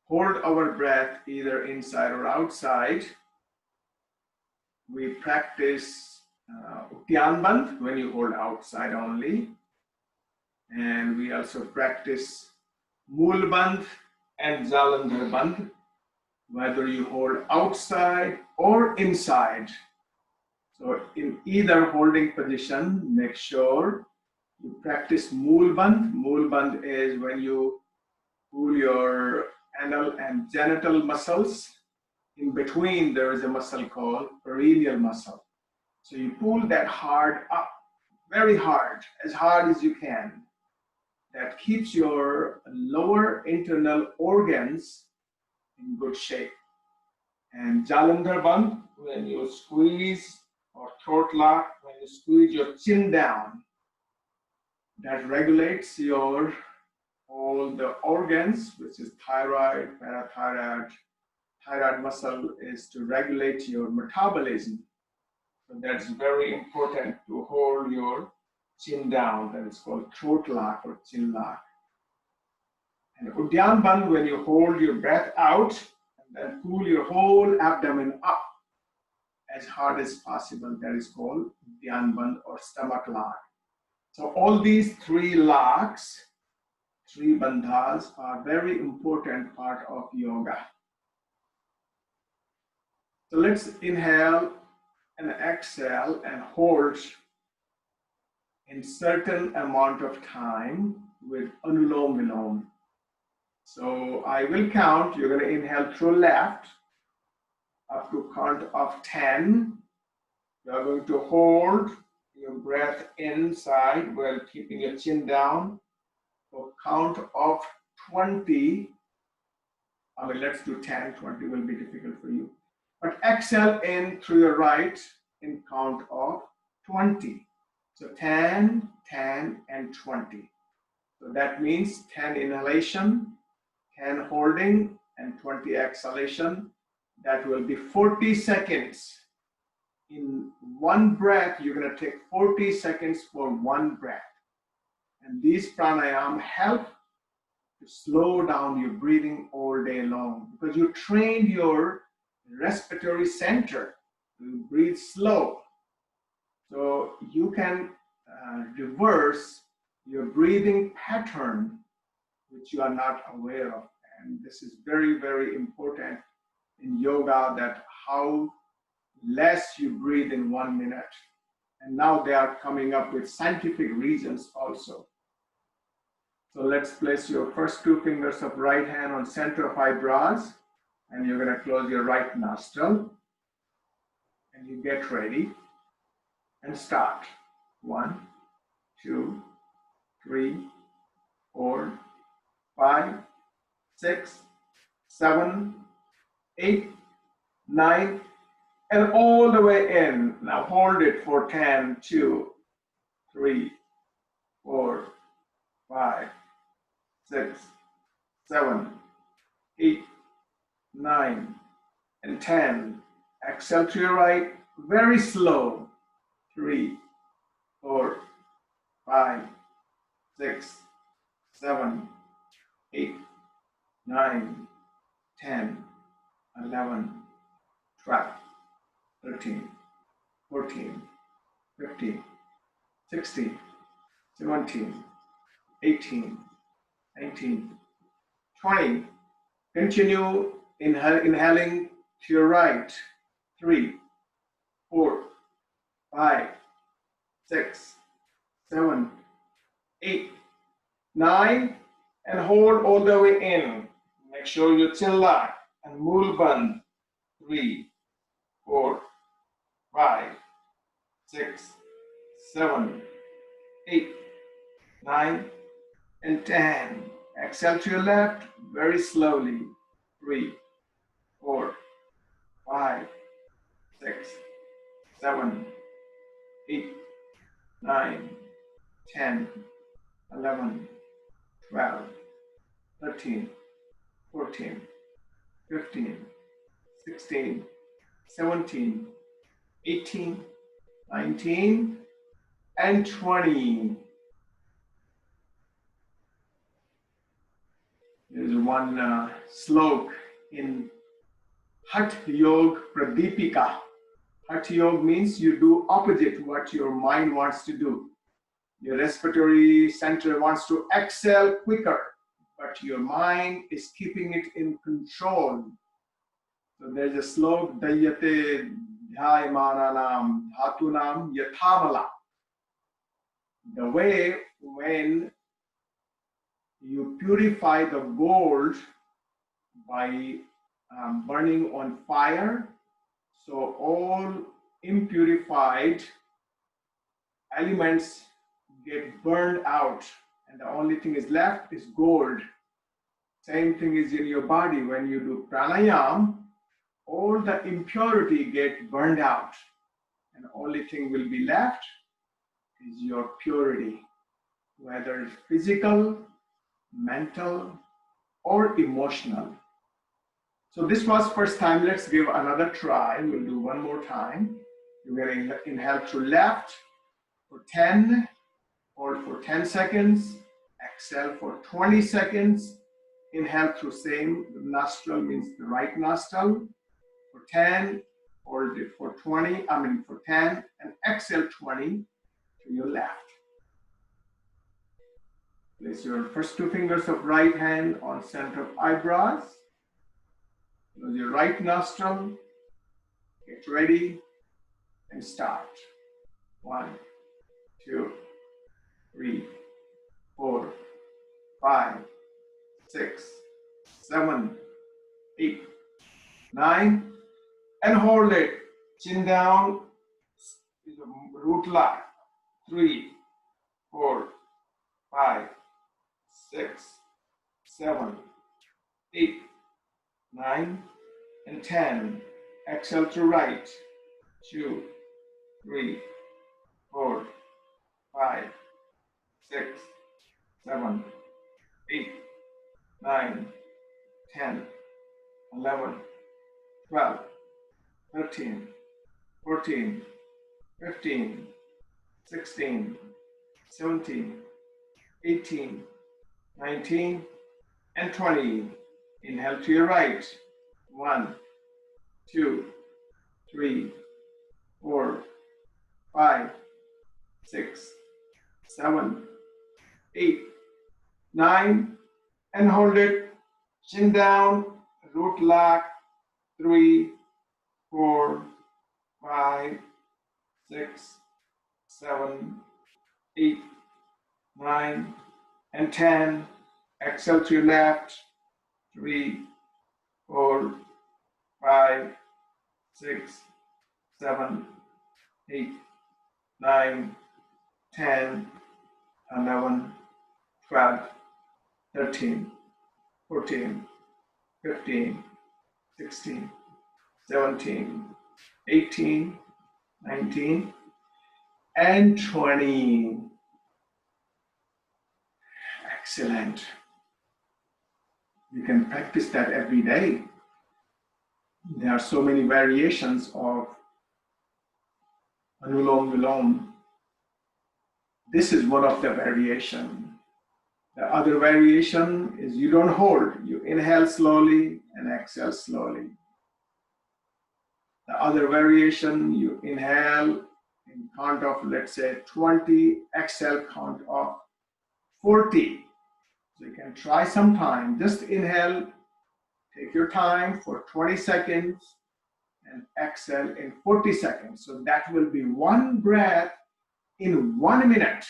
hold our breath either inside or outside, we practice Utyan Bandh when you hold outside only. And we also practice Mool Bandh and Jalandhar Bandh, whether you hold outside or inside. So in either holding position, make sure you practice Mool Bandh. Mool Bandh is when you pull your anal and genital muscles. In between, there is a muscle called perineal muscle. So you pull that hard up, very hard, as hard as you can. That keeps your lower internal organs in good shape. And Jalandhar Bandh, when you squeeze, or throat lock, when you squeeze your chin down, that regulates your all the organs, which is thyroid, parathyroid. Thyroid muscle is to regulate your metabolism. So that's very important to hold your chin down. That is called throat lock or chin lock. And Udyan Bandh, when you hold your breath out and then pull your whole abdomen up as hard as possible, that is called Udyan Bandh or stomach lock. So all these three locks, three bandhas, are very important part of yoga. So let's inhale and exhale and hold in certain amount of time with Anulom Vilom. So I will count. You're going to inhale through left up to count of 10. You are going to hold your breath inside while keeping your chin down. For count of 20. I mean, let's do 10. 20 will be difficult for you. But exhale in through your right in count of 20. So 10, 10, and 20. So that means 10 inhalation, 10 holding, and 20 exhalation. That will be 40 seconds. In one breath, you're going to take 40 seconds for one breath. And these pranayama help to slow down your breathing all day long because you trained your respiratory center to breathe slow. So you can reverse your breathing pattern, which you are not aware of. And this is very, very important in yoga, that how less you breathe in 1 minute. And now they are coming up with scientific reasons also. So let's place your first two fingers of right hand on center of eyebrows, and you're going to close your right nostril. And you get ready and start. 1, 2, 3, 4, 5, 6, 7, 8, 9, and all the way in. Now hold it for 10, 2, 3, 4, 5, 6, 7, 8, 9, and 10. Exhale to your right, very slow. 3, 4, 5, 6, 7, 8, 9, 10, 11, 12, 13, 14, 15, 16, 17, 18, 19, 20. Continue inhaling to your right. 3, 4, 5, 6, 7, 8, 9, and hold all the way in. Make sure you chin lock and Mool Bandh. 3, 4, 5, 6, 7, 8, 9, and 10. Exhale to your left very slowly. 3, 4, 5, 6, 7, 8, 9, 10, 11, 12, 13, 14, 15, 16, 17, 18, 19, and 20. There's one slok in HIIT Yoga Pradipika. HIIT Yoga means you do opposite what your mind wants to do. Your respiratory center wants to exhale quicker, but your mind is keeping it in control. So there's a slok, Dayate Dhyamananam Dhatunam Yathamala. The way when you purify the gold by burning on fire, so all impurified elements get burned out, and the only thing is left is gold. Same thing is in your body. When you do pranayama, all the impurity get burned out, and the only thing will be left is your purity, whether it's physical, mental, or emotional. So this was first time. Let's give another try. We'll do one more time. You're going to inhale through left for 10, hold for 10 seconds, exhale for 20 seconds, inhale through same nostril, means the right nostril, for 10, hold it for 10, and exhale 20 to your left. Place your first two fingers of right hand on center of eyebrows. Close your right nostril, get ready, and start. 1, 2, 3, 4, 5, 6, 7, 8, 9, and hold it. Chin down, root lock. 3, 4, 5, 6, 7, 8, 9, and 10. Exhale to right. 2, 3, 4, 5, 6, 7, 8, 9, 10, 11, 12, 13, 14, 15, 16, 17, 18, 19, and 20. Inhale to your right. 1, 2, 3, 4, 5, 6, 7, 8, 9, and hold it. Chin down, root lock. 3, 4, 5, 6, 7, 8, 9, and 10. Exhale to your left. 3, 4, 5, 6, 7, 8, 9, 10, 11, 12, 13, 14, 15, 16, 17, 18, 19, and 20. Excellent. You can practice that every day. There are so many variations of Anulom Vilom. This is one of the variation. The other variation is you don't hold. You inhale slowly and exhale slowly. The other variation, you inhale in count of, let's say, 20, exhale count of 40. So you can try sometime. Just inhale, take your time for 20 seconds, and exhale in 40 seconds. So that will be one breath in 1 minute.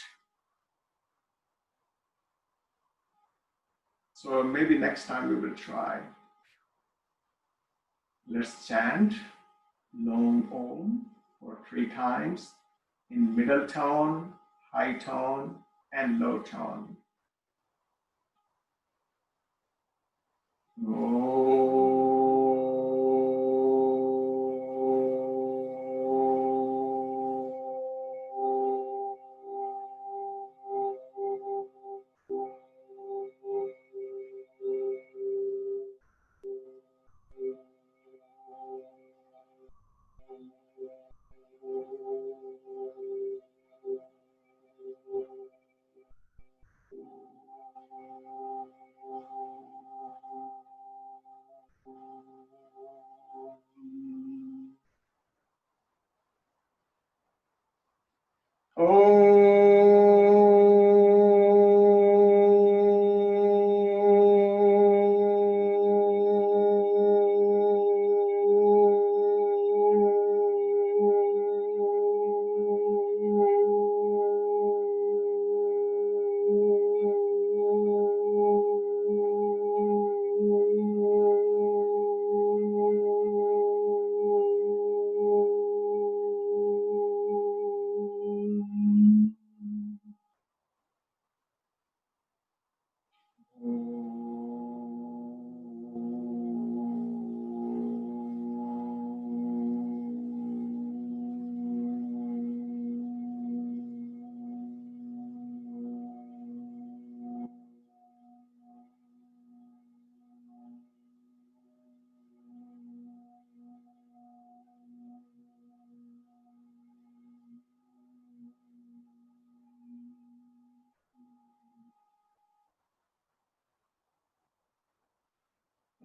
So maybe next time we will try. Let's chant Long Om. for 3 times in middle tone, high tone, and low tone.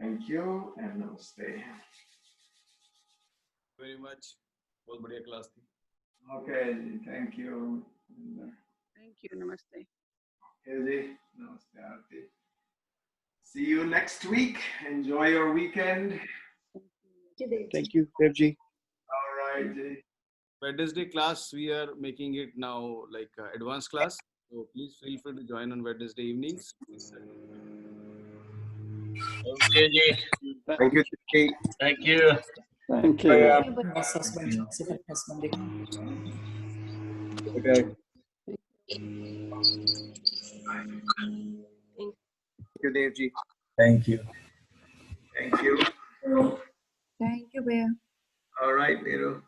Thank you and namaste. Very much. बहुत बढ़िया class थी. Okay, thank you. Thank you. Namaste. Okay, ji. Namaste, Aarti. See you next week. Enjoy your weekend. Thank you, Devji. All right, ji. Wednesday class, we are making it now like advanced class. So please feel free to join on Wednesday evenings. Okay, ji. Thank you, Devji. Thank you. Thank you. Okay. Thank you, Devji. Thank you. Thank you. Thank you, Bhaiya. All right, Neeru.